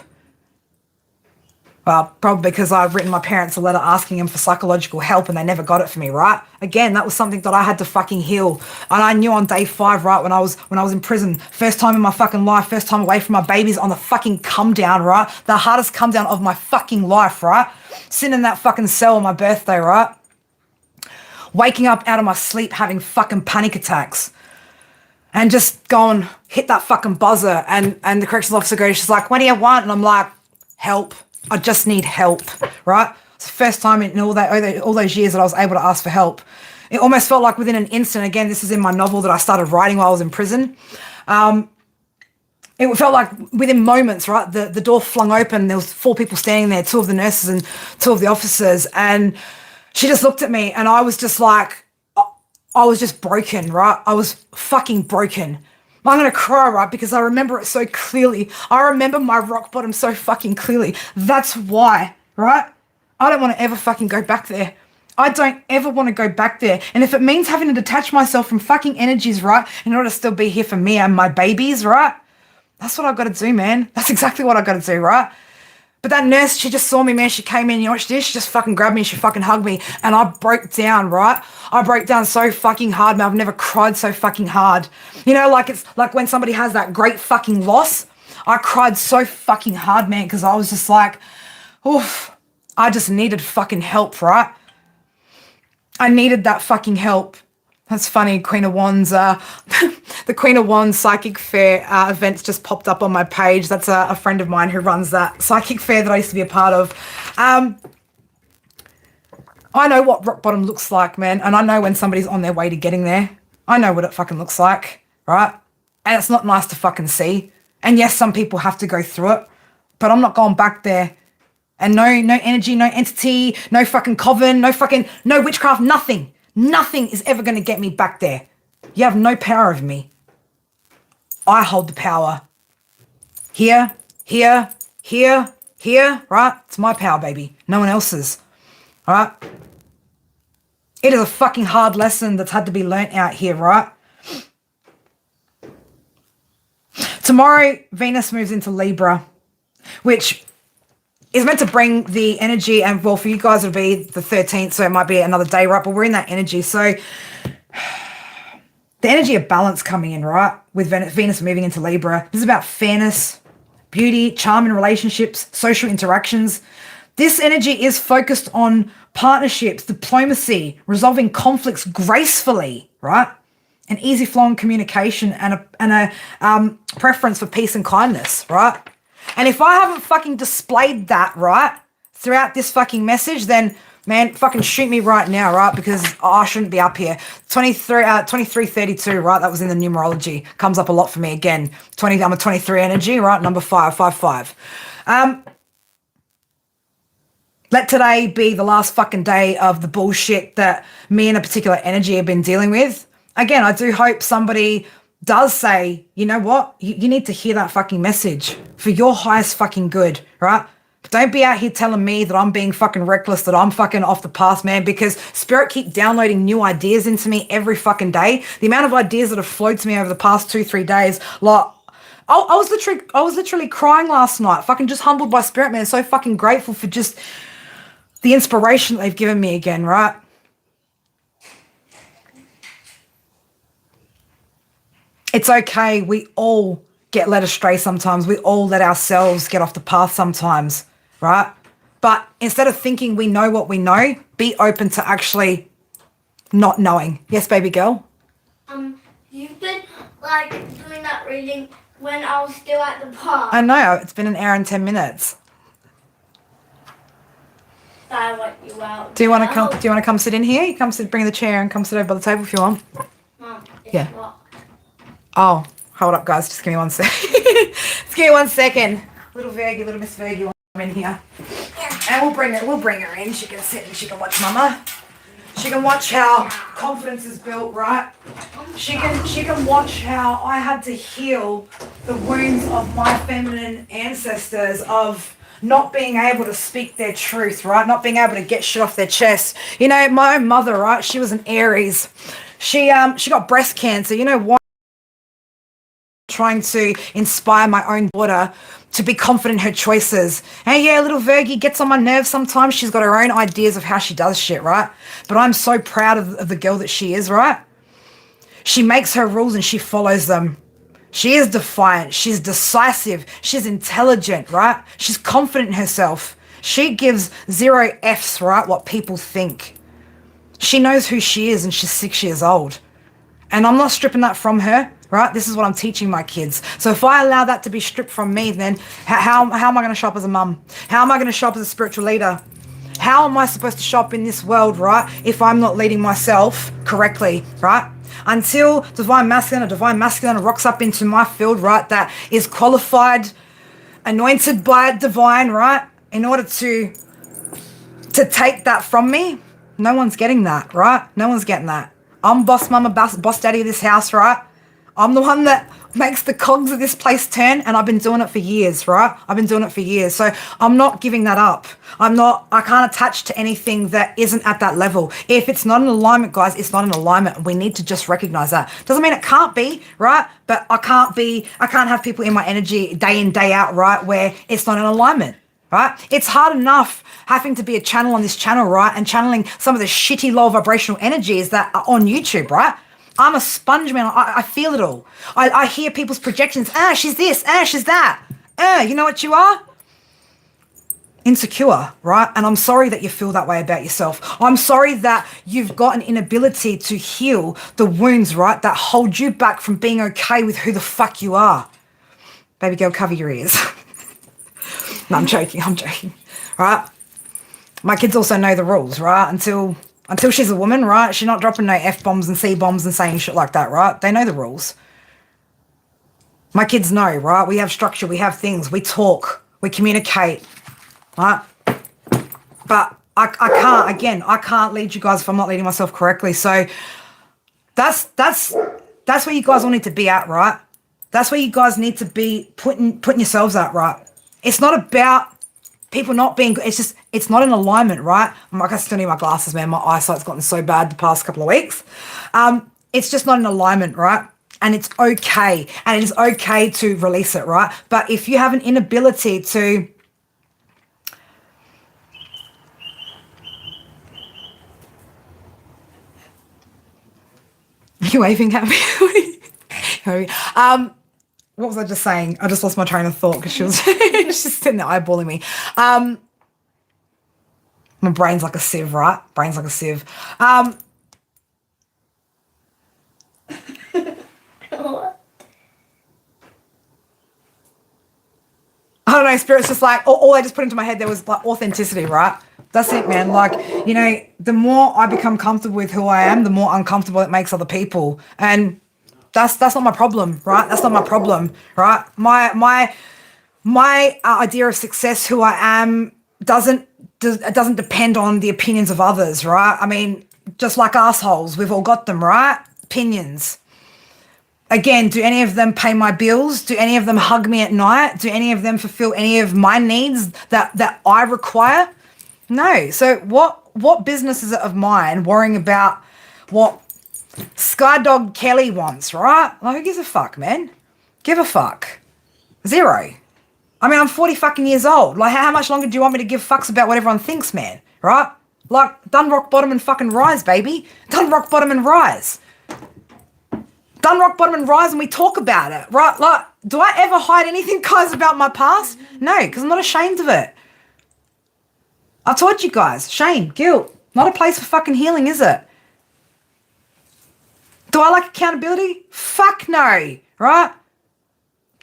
Speaker 1: Well, probably because I've written my parents a letter asking them for psychological help and they never got it for me, right? Again, that was something that I had to fucking heal. And I knew on day 5, right, when I was in prison, first time in my fucking life, first time away from my babies on the fucking come down, right? The hardest come down of my fucking life, right? Sitting in that fucking cell on my birthday, right? Waking up out of my sleep having fucking panic attacks. And just going, hit that fucking buzzer. And the corrections officer goes, she's like, what do you want? And I'm like, help. I just need help, right? It's the first time in all those years that I was able to ask for help. It almost felt like within an instant, again, this is in my novel that I started writing while I was in prison. It felt like within moments, right? The door flung open. There was 4 people standing there, 2 of the nurses and 2 of the officers. And she just looked at me and I was just like, I was just broken, right? I was fucking broken. I'm going to cry, right? Because I remember it so clearly. I remember my rock bottom so fucking clearly. That's why, right? I don't want to ever fucking go back there. I don't ever want to go back there. And if it means having to detach myself from fucking energies, right? In order to still be here for me and my babies, right? That's what I've got to do, man. That's exactly what I've got to do, right? But that nurse, she just saw me, man. She came in, you know what she did? She just fucking grabbed me and she fucking hugged me. And I broke down, right? I broke down so fucking hard, man. I've never cried so fucking hard. You know, like it's like when somebody has that great fucking loss. I cried so fucking hard, man, because I was just like, oof, I just needed fucking help, right? I needed that fucking help. That's funny, Queen of Wands, the Queen of Wands Psychic Fair events just popped up on my page. That's a friend of mine who runs that psychic fair that I used to be a part of. I know what rock bottom looks like, man, and I know when somebody's on their way to getting there. I know what it fucking looks like, right? And it's not nice to fucking see. And yes, some people have to go through it, but I'm not going back there. And no energy, no entity, no fucking coven, no witchcraft, nothing. Nothing is ever going to get me back there. You have no power over me. I hold the power. Here, right? It's my power, baby. No one else's. All right? It is a fucking hard lesson that's had to be learnt out here, right? Tomorrow, Venus moves into Libra, which is meant to bring the energy, and well, for you guys it'll be the 13th, so it might be another day, right? But we're in that energy. So the energy of balance coming in, right? With Venus moving into Libra. This is about fairness, beauty, charm in relationships, social interactions. This energy is focused on partnerships, diplomacy, resolving conflicts gracefully, right? an easy flowing communication and a preference for peace and kindness, right? And if I haven't fucking displayed that, right, throughout this fucking message, then man, fucking shoot me right now, right? Because I shouldn't be up here. 2332, right? That was in the numerology. Comes up a lot for me again. I'm a 23 energy, right? Number 555. Let today be the last fucking day of the bullshit that me and a particular energy have been dealing with. Again, I do hope somebody does say, you know what? You need to hear that fucking message for your highest fucking good, right? Don't be out here telling me that I'm being fucking reckless, that I'm fucking off the path, man, because Spirit keep downloading new ideas into me every fucking day. The amount of ideas that have flowed to me over the past 2-3 days, like, I was literally crying last night, fucking just humbled by Spirit, man. So fucking grateful for just the inspiration that they've given me again, right? It's okay. We all get led astray sometimes. We all let ourselves get off the path sometimes, right? But instead of thinking we know what we know, be open to actually not knowing. Yes, baby girl?
Speaker 2: You've been, like, doing that reading when I was still at the park.
Speaker 1: I know. It's been an hour and 10 minutes.
Speaker 2: I want you out.
Speaker 1: Do you want to come sit in here? You come sit, bring the chair and come sit over by the table if you want.
Speaker 2: Mom, it's
Speaker 1: Yeah.
Speaker 2: locked.
Speaker 1: Oh, hold up, guys. Just give me 1 second. Just give me 1 second. Little Miss Fergie, I'm in here. And we'll bring her in. She can sit and she can watch Mama. She can watch how confidence is built, right? She can watch how I had to heal the wounds of my feminine ancestors of not being able to speak their truth, right? Not being able to get shit off their chest. You know, my own mother, right? She was an Aries. She got breast cancer. You know why? Trying to inspire my own daughter to be confident in her choices. Hey, yeah, little Virgie gets on my nerves sometimes. She's got her own ideas of how she does shit, right? But I'm so proud of the girl that she is, right? She makes her rules and she follows them. She is defiant. She's decisive. She's intelligent, right? She's confident in herself. She gives 0 Fs, right? What people think. She knows who she is and she's 6 years old. And I'm not stripping that from her, right? This is what I'm teaching my kids. So if I allow that to be stripped from me, then how am I going to show up as a mum? How am I going to show up as a spiritual leader? How am I supposed to show up in this world, right, if I'm not leading myself correctly, right? Until divine masculine rocks up into my field, right, that is qualified, anointed by divine, right, in order to take that from me, no one's getting that, right? No one's getting that. I'm boss mama, boss daddy of this house, right? I'm the one that makes the cogs of this place turn, and I've been doing it for years, right? I've been doing it for years. So I'm not giving that up. I can't attach to anything that isn't at that level. If it's not in alignment, guys, it's not in alignment. We need to just recognize that. Doesn't mean it can't be, right? But I can't have people in my energy day in, day out, right, where it's not in alignment. Right? It's hard enough having to be a channel on this channel, right? And channeling some of the shitty low vibrational energies that are on YouTube, right? I'm a sponge, man. I feel it all. I hear people's projections. She's this. She's that. You know what you are? Insecure, right? And I'm sorry that you feel that way about yourself. I'm sorry that you've got an inability to heal the wounds, right? That hold you back from being okay with who the fuck you are. Baby girl, cover your ears. No, I'm joking, right? My kids also know the rules, right? Until she's a woman, right? She's not dropping no F-bombs and C-bombs and saying shit like that, right? They know the rules. My kids know, right? We have structure, we have things, we talk, we communicate, right? But I can't lead you guys if I'm not leading myself correctly. So that's where you guys all need to be at, right? That's where you guys need to be putting yourselves at, right? It's not about people not being good. It's not in alignment, right? I still need my glasses, man. My eyesight's gotten so bad the past couple of weeks. It's just not in alignment, right? And it's okay. And it is okay to release it, right? But if you have an inability to you waving at me? What was I just saying? I just lost my train of thought because she was she's sitting there eyeballing me. My brain's like a sieve, right? Brain's like a sieve. know, Spirit's just like, all I just put into my head there was like authenticity, right? That's it, man. Like, you know, the more I become comfortable with who I am, the more uncomfortable it makes other people. And that's not my problem, right? That's not my problem, right? My idea of success, who I am, doesn't depend on the opinions of others, right? I mean, just like assholes, we've all got them, right? Opinions. Again, do any of them pay my bills? Do any of them hug me at night? Do any of them fulfill any of my needs that I require? No. So what business is it of mine worrying about what Skydog Kelly wants, right? Like, who gives a fuck, man? Give a fuck. Zero. I mean, I'm 40 fucking years old. Like, how much longer do you want me to give fucks about what everyone thinks, man? Right? Like, done rock bottom and fucking rise, baby. Done rock bottom and rise. Done rock bottom and rise, and we talk about it, right? Like, do I ever hide anything, guys, about my past? No, because I'm not ashamed of it. I told you guys, shame, guilt, not a place for fucking healing, is it? Do I like accountability? Fuck no, right?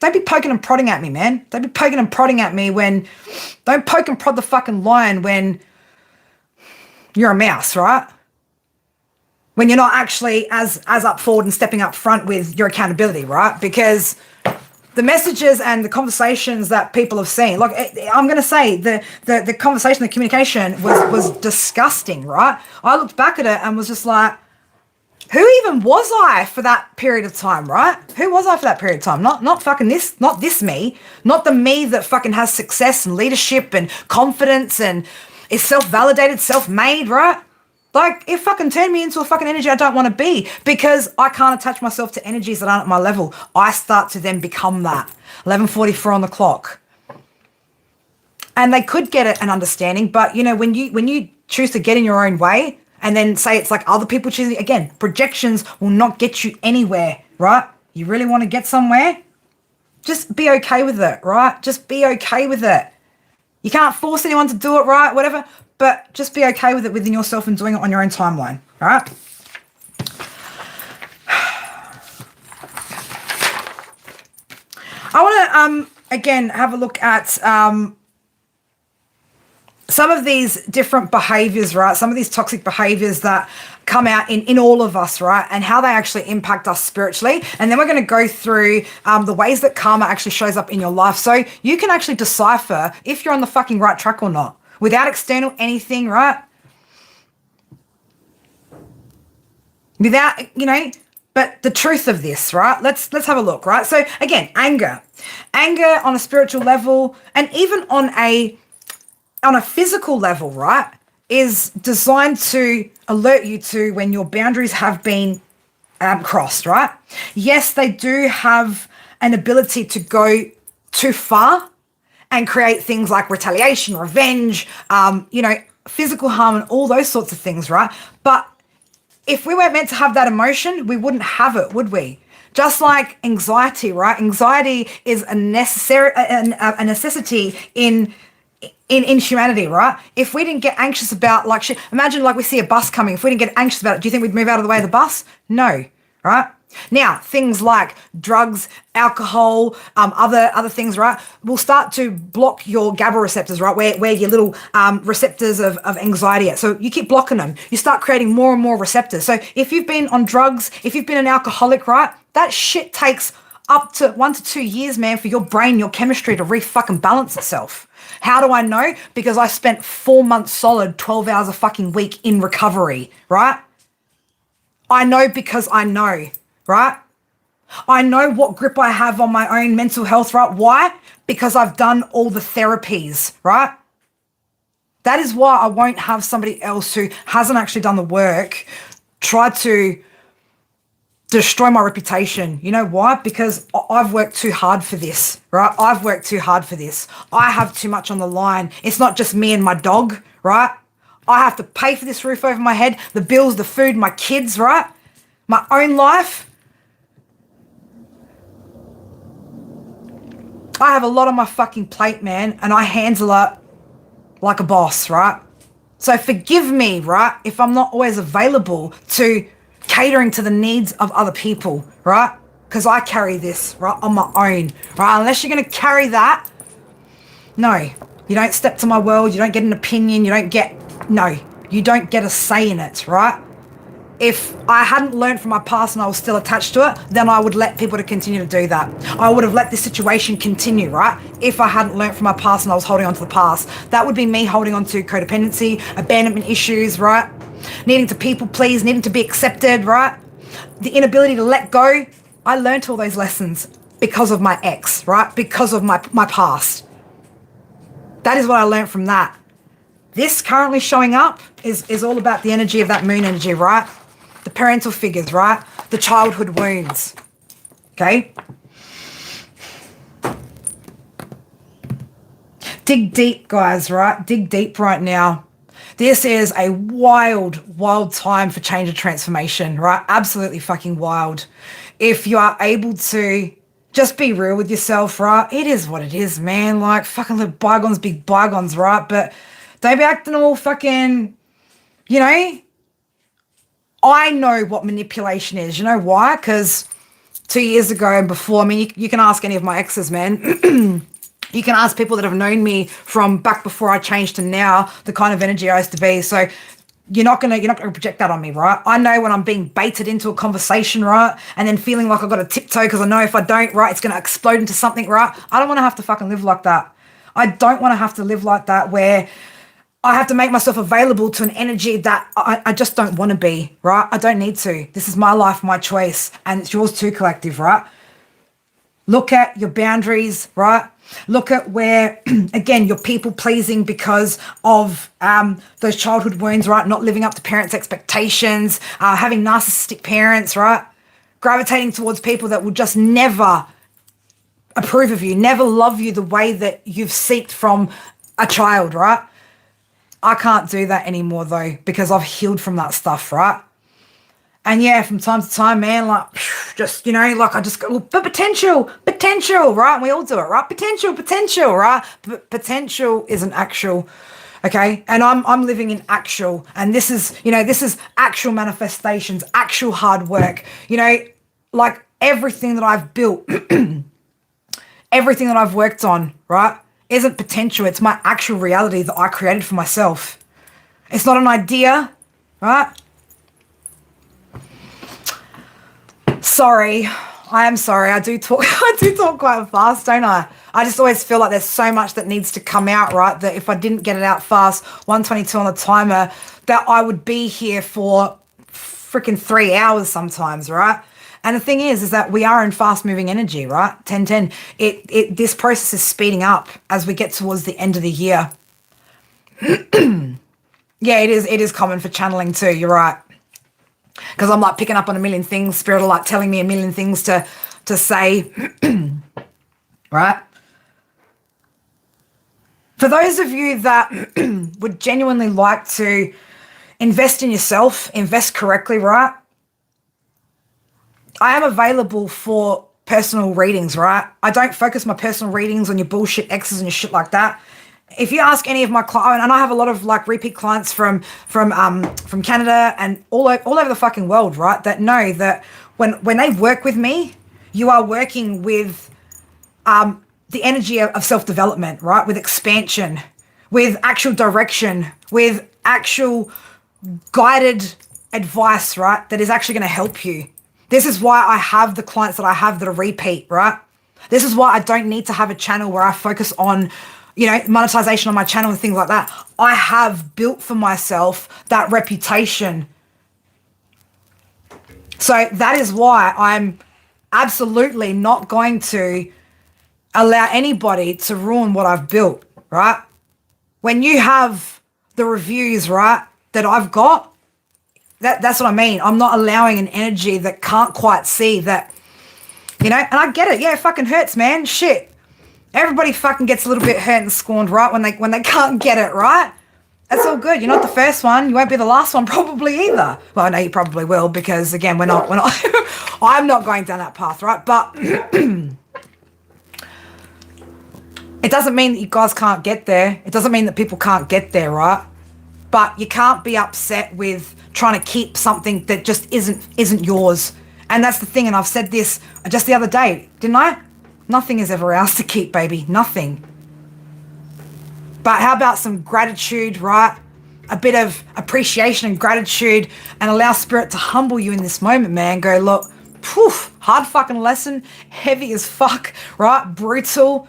Speaker 1: Don't be poking and prodding at me, man. Don't be poking and prodding at me don't poke and prod the fucking lion when you're a mouse, right? When you're not actually as up forward and stepping up front with your accountability, right? Because the messages and the conversations that people have seen, like, I'm going to say the conversation, the communication was disgusting, right? I looked back at it and was just like, who even was I for that period of time, right? Who was I for that period of time? Not fucking this, not this me, not the me that fucking has success and leadership and confidence and is self-validated, self-made, right? Like, it fucking turned me into a fucking energy I don't want to be because I can't attach myself to energies that aren't at my level. I start to then become that. 11:44 on the clock. And they could get an understanding, but, you know, when you choose to get in your own way and then say it's like other people choosing, again, projections will not get you anywhere, right? You really want to get somewhere? Just be okay with it, right? Just be okay with it. You can't force anyone to do it, right? Whatever. But just be okay with it within yourself and doing it on your own timeline, all right? I want to, again, have a look at some of these different behaviors, right? Some of these toxic behaviors that come out in all of us, right? And how they actually impact us spiritually. And then we're going to go through the ways that karma actually shows up in your life. So you can actually decipher if you're on the fucking right track or not. Without external anything, right? Without, you know, but the truth of this, right? Let's have a look, right? So again, anger on a spiritual level and even on a physical level, right, is designed to alert you to when your boundaries have been crossed, right? Yes, they do have an ability to go too far and create things like retaliation, revenge, you know, physical harm and all those sorts of things, right? But if we weren't meant to have that emotion, we wouldn't have it, would we? Just like anxiety, right? Anxiety is a necessity in humanity, right? If we didn't get anxious about like shit, imagine like we see a bus coming. If we didn't get anxious about it, do you think we'd move out of the way of the bus? No, right? Now, things like drugs, alcohol, other things, right, will start to block your GABA receptors, right, where your little receptors of anxiety are. So you keep blocking them. You start creating more and more receptors. So if you've been on drugs, if you've been an alcoholic, right, that shit takes up to 1 to 2 years, man, for your brain, your chemistry to fucking balance itself. How do I know? Because I spent 4 months solid, 12 hours a fucking week in recovery, right? I know because I know. Right? I know what grip I have on my own mental health, right? Why? Because I've done all the therapies, right? That is why I won't have somebody else who hasn't actually done the work try to destroy my reputation. You know why? Because I've worked too hard for this, right? I've worked too hard for this. I have too much on the line. It's not just me and my dog, right? I have to pay for this roof over my head, the bills, the food, my kids, right? My own life. I have a lot on my fucking plate, man, and I handle it like a boss, right? So forgive me, right, if I'm not always available to catering to the needs of other people, right? Because I carry this, right, on my own, right? Unless you're going to carry that, No. You don't step to my world. You don't get an opinion. You don't get a say in it, right? If I hadn't learned from my past and I was still attached to it, then I would let people to continue to do that. I would have let this situation continue, right? If I hadn't learned from my past and I was holding on to the past. That would be me holding on to codependency, abandonment issues, right? Needing to people please, needing to be accepted, right? The inability to let go. I learned all those lessons because of my ex, right? Because of my past. That is what I learned from that. This currently showing up is all about the energy of that moon energy, right? The parental figures, right? The childhood wounds, okay? Dig deep, guys, right? Dig deep right now. This is a wild, wild time for change and transformation, right? Absolutely fucking wild. If you are able to just be real with yourself, right? It is what it is, man. Like, fucking let bygones be bygones, right? But don't be acting all fucking, I know what manipulation is. You know why? Because 2 years ago and before, I mean, you can ask any of my exes, man. You can ask people that have known me from back before I changed to now, the kind of energy I used to be. So you're not gonna project that on me, right? I know when I'm being baited into a conversation, right? And then feeling like I've got to tiptoe because I know if I don't, right, it's gonna explode into something, right? I don't want to have to fucking live like that. I don't want to have to live like that where I have to make myself available to an energy that I just don't want to be, right? I don't need to. This is my life, my choice, and it's yours too, collective, right? Look at your boundaries, right? Look at where, again, you're people-pleasing because of those childhood wounds, right? Not living up to parents' expectations, having narcissistic parents, right? Gravitating towards people that will just never approve of you, never love you the way that you've seeked from a child, right? I can't do that anymore, though, because I've healed from that stuff, right? And yeah, from time to time, man, like, just, like I just go, but potential, right? And we all do it, right? Potential, right? But potential isn't actual, okay? And I'm living in actual, and this is actual manifestations, actual hard work, like everything that I've built, everything that I've worked on, right? Isn't potential. It's my actual reality that I created for myself. It's not an idea, right? Sorry. I am sorry. I do talk quite fast, don't I? I just always feel like there's so much that needs to come out, right? That if I didn't get it out fast, 122 on the timer, that I would be here for freaking 3 hours sometimes, right? And the thing is that we are in fast-moving energy, right? 10-10. This process is speeding up as we get towards the end of the year. Yeah, it is common for channeling too. You're right. Because I'm like picking up on a million things. Spirit are like telling me a million things to say, right? For those of you that would genuinely like to invest in yourself, invest correctly, right? I am available for personal readings, right? I don't focus my personal readings on your bullshit exes and your shit like that. If you ask any of my clients, and I have a lot of like repeat clients from Canada and all over the fucking world, right? That know that when they work with me, you are working with the energy of self-development, right? With expansion, with actual direction, with actual guided advice, right? That is actually going to help you. This is why I have the clients that I have that are repeat, right? This is why I don't need to have a channel where I focus on, monetization on my channel and things like that. I have built for myself that reputation. So that is why I'm absolutely not going to allow anybody to ruin what I've built, right? When you have the reviews, right, that I've got, that's what I mean. I'm not allowing an energy that can't quite see that, and I get it. Yeah, it fucking hurts, man. Shit. Everybody fucking gets a little bit hurt and scorned, right, when they can't get it, right? That's all good. You're not the first one. You won't be the last one probably either. Well, I know you probably will because, again, we're not I'm not going down that path, right? But it doesn't mean that you guys can't get there. It doesn't mean that people can't get there, right? But you can't be upset with trying to keep something that just isn't yours. And that's the thing, and I've said this just the other day, didn't I? Nothing is ever ours to keep, baby. Nothing. But how about some gratitude, right? A bit of appreciation and gratitude, and allow spirit to humble you in this moment, man. Go, look, poof, hard fucking lesson, heavy as fuck, right? Brutal,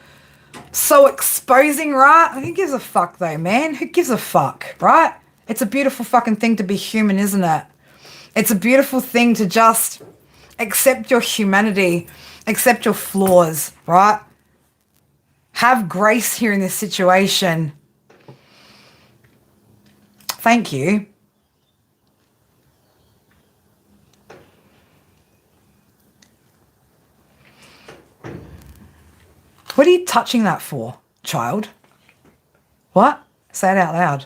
Speaker 1: so exposing, right? Who gives a fuck though, man? Who gives a fuck, right? It's a beautiful fucking thing to be human, isn't it? It's a beautiful thing to just accept your humanity, accept your flaws, right? Have grace here in this situation. Thank you. What are you touching that for, child? What? Say it out loud.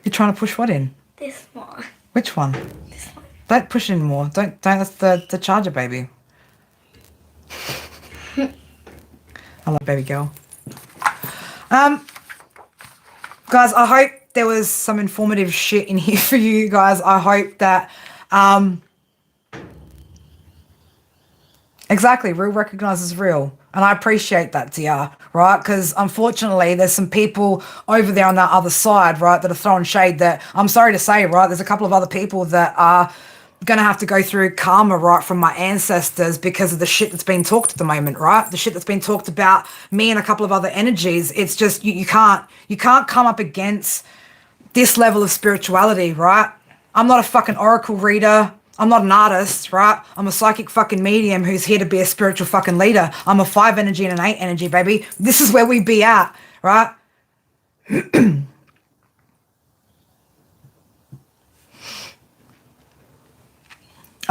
Speaker 1: You're trying to push what in?
Speaker 2: This one.
Speaker 1: Which one?
Speaker 2: This one.
Speaker 1: Don't push it in more. Don't. That's the charger, baby. I love baby girl. Guys, I hope there was some informative shit in here for you guys. I hope that, exactly, real recognizes real. And I appreciate that, dear, right? Because unfortunately, there's some people over there on that other side, right, that are throwing shade that, I'm sorry to say, right, there's a couple of other people that are going to have to go through karma, right, from my ancestors because of the shit that's been talked at the moment, right? The shit that's been talked about me and a couple of other energies. It's just, you can't come up against this level of spirituality, right? I'm not a fucking oracle reader. I'm not an artist, right? I'm a psychic fucking medium who's here to be a spiritual fucking leader. I'm a 5 energy and an 8 energy, baby. This is where we be at, right?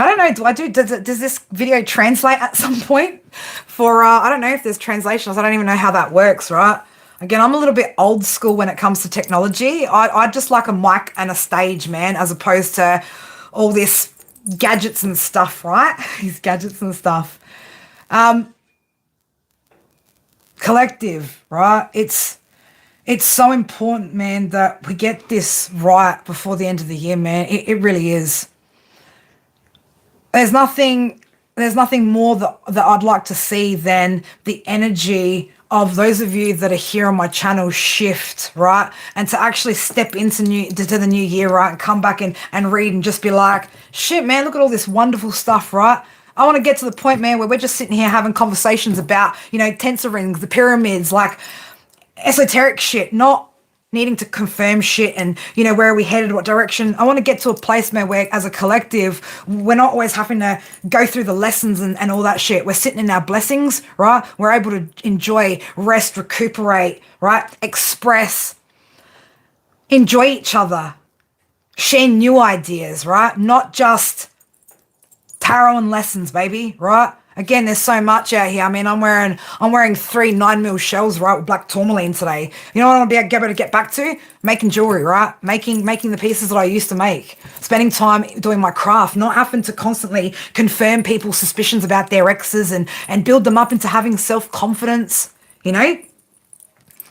Speaker 1: I don't know, does this video translate at some point? For, I don't know if there's translations. I don't even know how that works, right? Again, I'm a little bit old school when it comes to technology. I just like a mic and a stage, man, as opposed to all this gadgets and stuff, right? These gadgets and stuff. Collective, right? It's so important, man, that we get this right before the end of the year, man. It really is. There's nothing more that I'd like to see than the energy of those of you that are here on my channel shift, right? And to actually step into the new year, right? And come back and read and just be like, shit, man, look at all this wonderful stuff, right? I want to get to the point, man, where we're just sitting here having conversations about, tensor rings, the pyramids, like esoteric shit, not needing to confirm shit and, where are we headed, what direction. I want to get to a place, man, where as a collective, we're not always having to go through the lessons and all that shit. We're sitting in our blessings, right? We're able to enjoy, rest, recuperate, right? Express, enjoy each other, share new ideas, right? Not just tarot and lessons, baby, right? Again, there's so much out here. I mean, I'm wearing 3 9mm shells, right, with black tourmaline today. You know what I want to be able to get back to? Making jewelry, right? Making the pieces that I used to make. Spending time doing my craft, not having to constantly confirm people's suspicions about their exes and build them up into having self-confidence,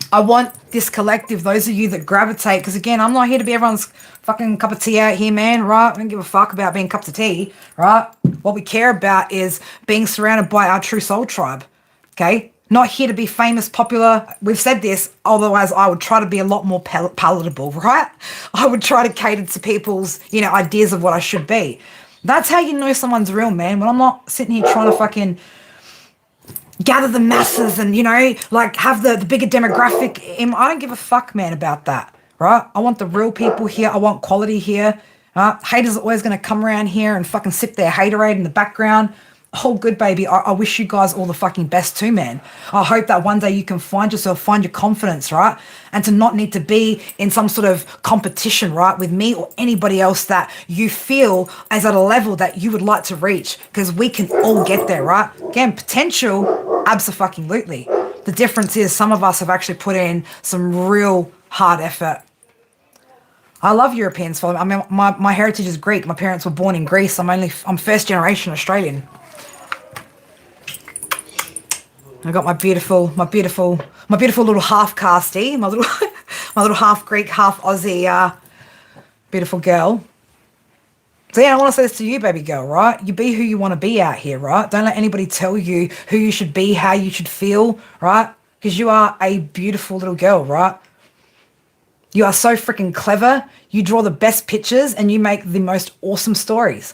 Speaker 1: I want this collective, those of you that gravitate, because again, I'm not here to be everyone's fucking cup of tea out here, man, right? I don't give a fuck about being cups of tea, right? What we care about is being surrounded by our true soul tribe, okay? Not here to be famous, popular. We've said this, otherwise I would try to be a lot more palatable, right? I would try to cater to people's, ideas of what I should be. That's how you know someone's real, man. When I'm not sitting here trying to fucking gather the masses and, have the bigger demographic. I don't give a fuck, man, about that, right? I want the real people here. I want quality here. Haters are always going to come around here and fucking sip their haterade in the background. Oh, good, baby. I wish you guys all the fucking best too, man. I hope that one day you can find yourself, find your confidence, right? And to not need to be in some sort of competition, right, with me or anybody else that you feel is at a level that you would like to reach, because we can all get there, right? Again, potential, abso-fucking-lutely. The difference is some of us have actually put in some real hard effort. I love Europeans. I mean, my heritage is Greek. My parents were born in Greece. I'm first generation Australian. I got my beautiful little half casty, my little half Greek, half Aussie, beautiful girl. So yeah, I want to say this to you, baby girl, right? You be who you want to be out here, right? Don't let anybody tell you who you should be, how you should feel, right? because you are a beautiful little girl, right? You are so freaking clever. You draw the best pictures and you make the most awesome stories.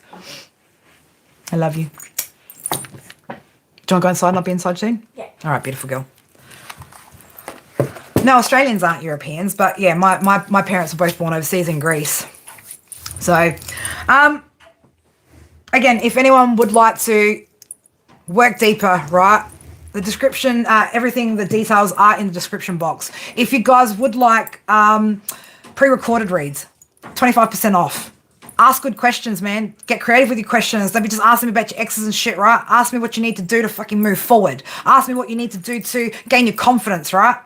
Speaker 1: I love you. Do you want to go inside and not be inside soon?
Speaker 2: Yeah.
Speaker 1: All right, beautiful girl. No, Australians aren't Europeans, but yeah, my parents were both born overseas in Greece. So, again, if anyone would like to work deeper, right? The description, everything, the details are in the description box. If you guys would like pre-recorded reads, 25% off. Ask good questions, man. Get creative with your questions. Don't be just asking me about your exes and shit, right? Ask me what you need to do to fucking move forward. Ask me what you need to do to gain your confidence, right?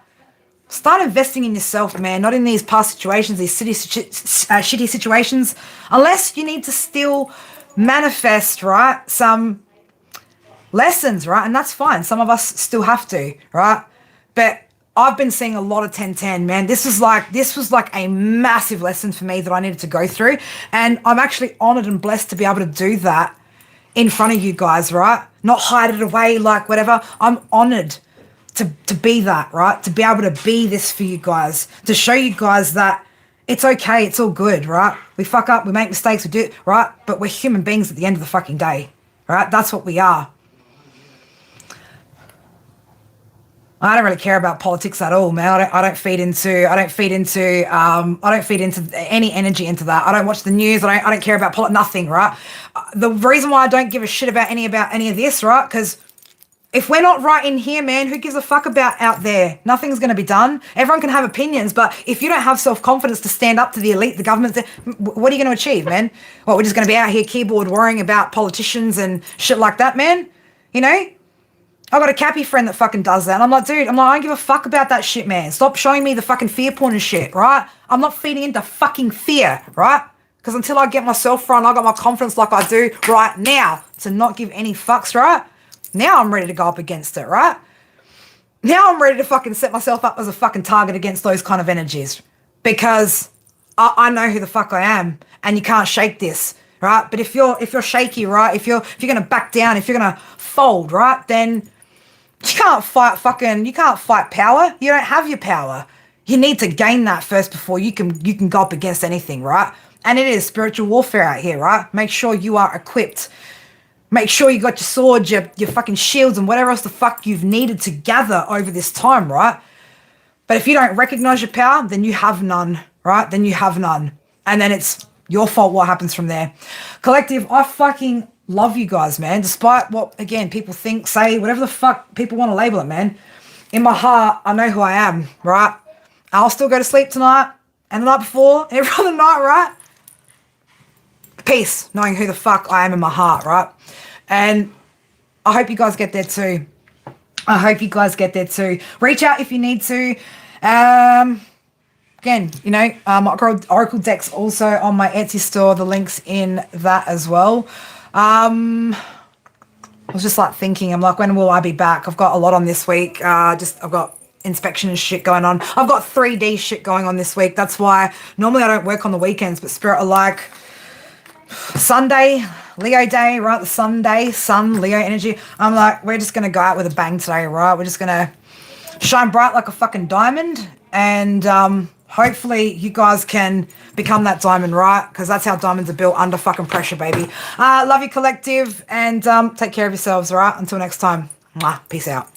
Speaker 1: Start investing in yourself, man, not in these past situations, these shitty situations, unless you need to still manifest, right, some lessons, right? And that's fine. Some of us still have to, right? But I've been seeing a lot of 1010, man. This was like a massive lesson for me that I needed to go through. And I'm actually honored and blessed to be able to do that in front of you guys, right? Not hide it away, like whatever. I'm honored to be that, right? To be able to be this for you guys, to show you guys that it's okay, it's all good, right? We fuck up, we make mistakes, we do it, right? But we're human beings at the end of the fucking day, right? That's what we are. I don't really care about politics at all, man. I don't feed into any energy into that. I don't watch the news. I don't care about nothing, right? The reason why I don't give a shit about any of this, right? Because if we're not right in here, man, who gives a fuck about out there? Nothing's going to be done. Everyone can have opinions, but if you don't have self-confidence to stand up to the elite, the government, what are you going to achieve, man? What, we're just going to be out here keyboard worrying about politicians and shit like that, man? You know? I got a Cappy friend that fucking does that. And I'm like, dude, I don't give a fuck about that shit, man. Stop showing me the fucking fear porn and shit, right? I'm not feeding into fucking fear, right? Because until I get myself right, I got my confidence like I do right now to not give any fucks, right? Now I'm ready to go up against it, right? Now I'm ready to fucking set myself up as a fucking target against those kind of energies. Because I know who the fuck I am, and you can't shake this, right? But if you're shaky, right? If you're gonna back down, if you're gonna fold, right? Then you can't fight power. You don't have your power. You need to gain that first before you can go up against anything, right? And it is spiritual warfare out here, right? Make sure you are equipped. Make sure you got your swords, your fucking shields, and whatever else the fuck you've needed to gather over this time, right? But if you don't recognize your power, then you have none, right? Then you have none. And then it's your fault what happens from there. Collective, I fucking love you guys, man. Despite what, again, people think, say, whatever the fuck people want to label it, man. In my heart, I know who I am, right? I'll still go to sleep tonight and the night before, every other night, right? Peace, knowing who the fuck I am in my heart, right? And I hope you guys get there too. I hope you guys get there too. Reach out if you need to. Again, you know, my Oracle deck's also on my Etsy store. The link's in that as well. I was just like thinking, I'm like, when will I be back? I've got a lot on this week. I've got inspection and shit going on. I've got 3D shit going on this week. That's why normally I don't work on the weekends, but Spirit are like, Sunday, Leo day, right? The Sunday, Sun, Leo energy. I'm like, we're just going to go out with a bang today, right? We're just going to shine bright like a fucking diamond. And hopefully you guys can become that diamond, right? Because that's how diamonds are built, under fucking pressure, baby. Love you, collective. And take care of yourselves, all right? Until next time. Mwah. Peace out.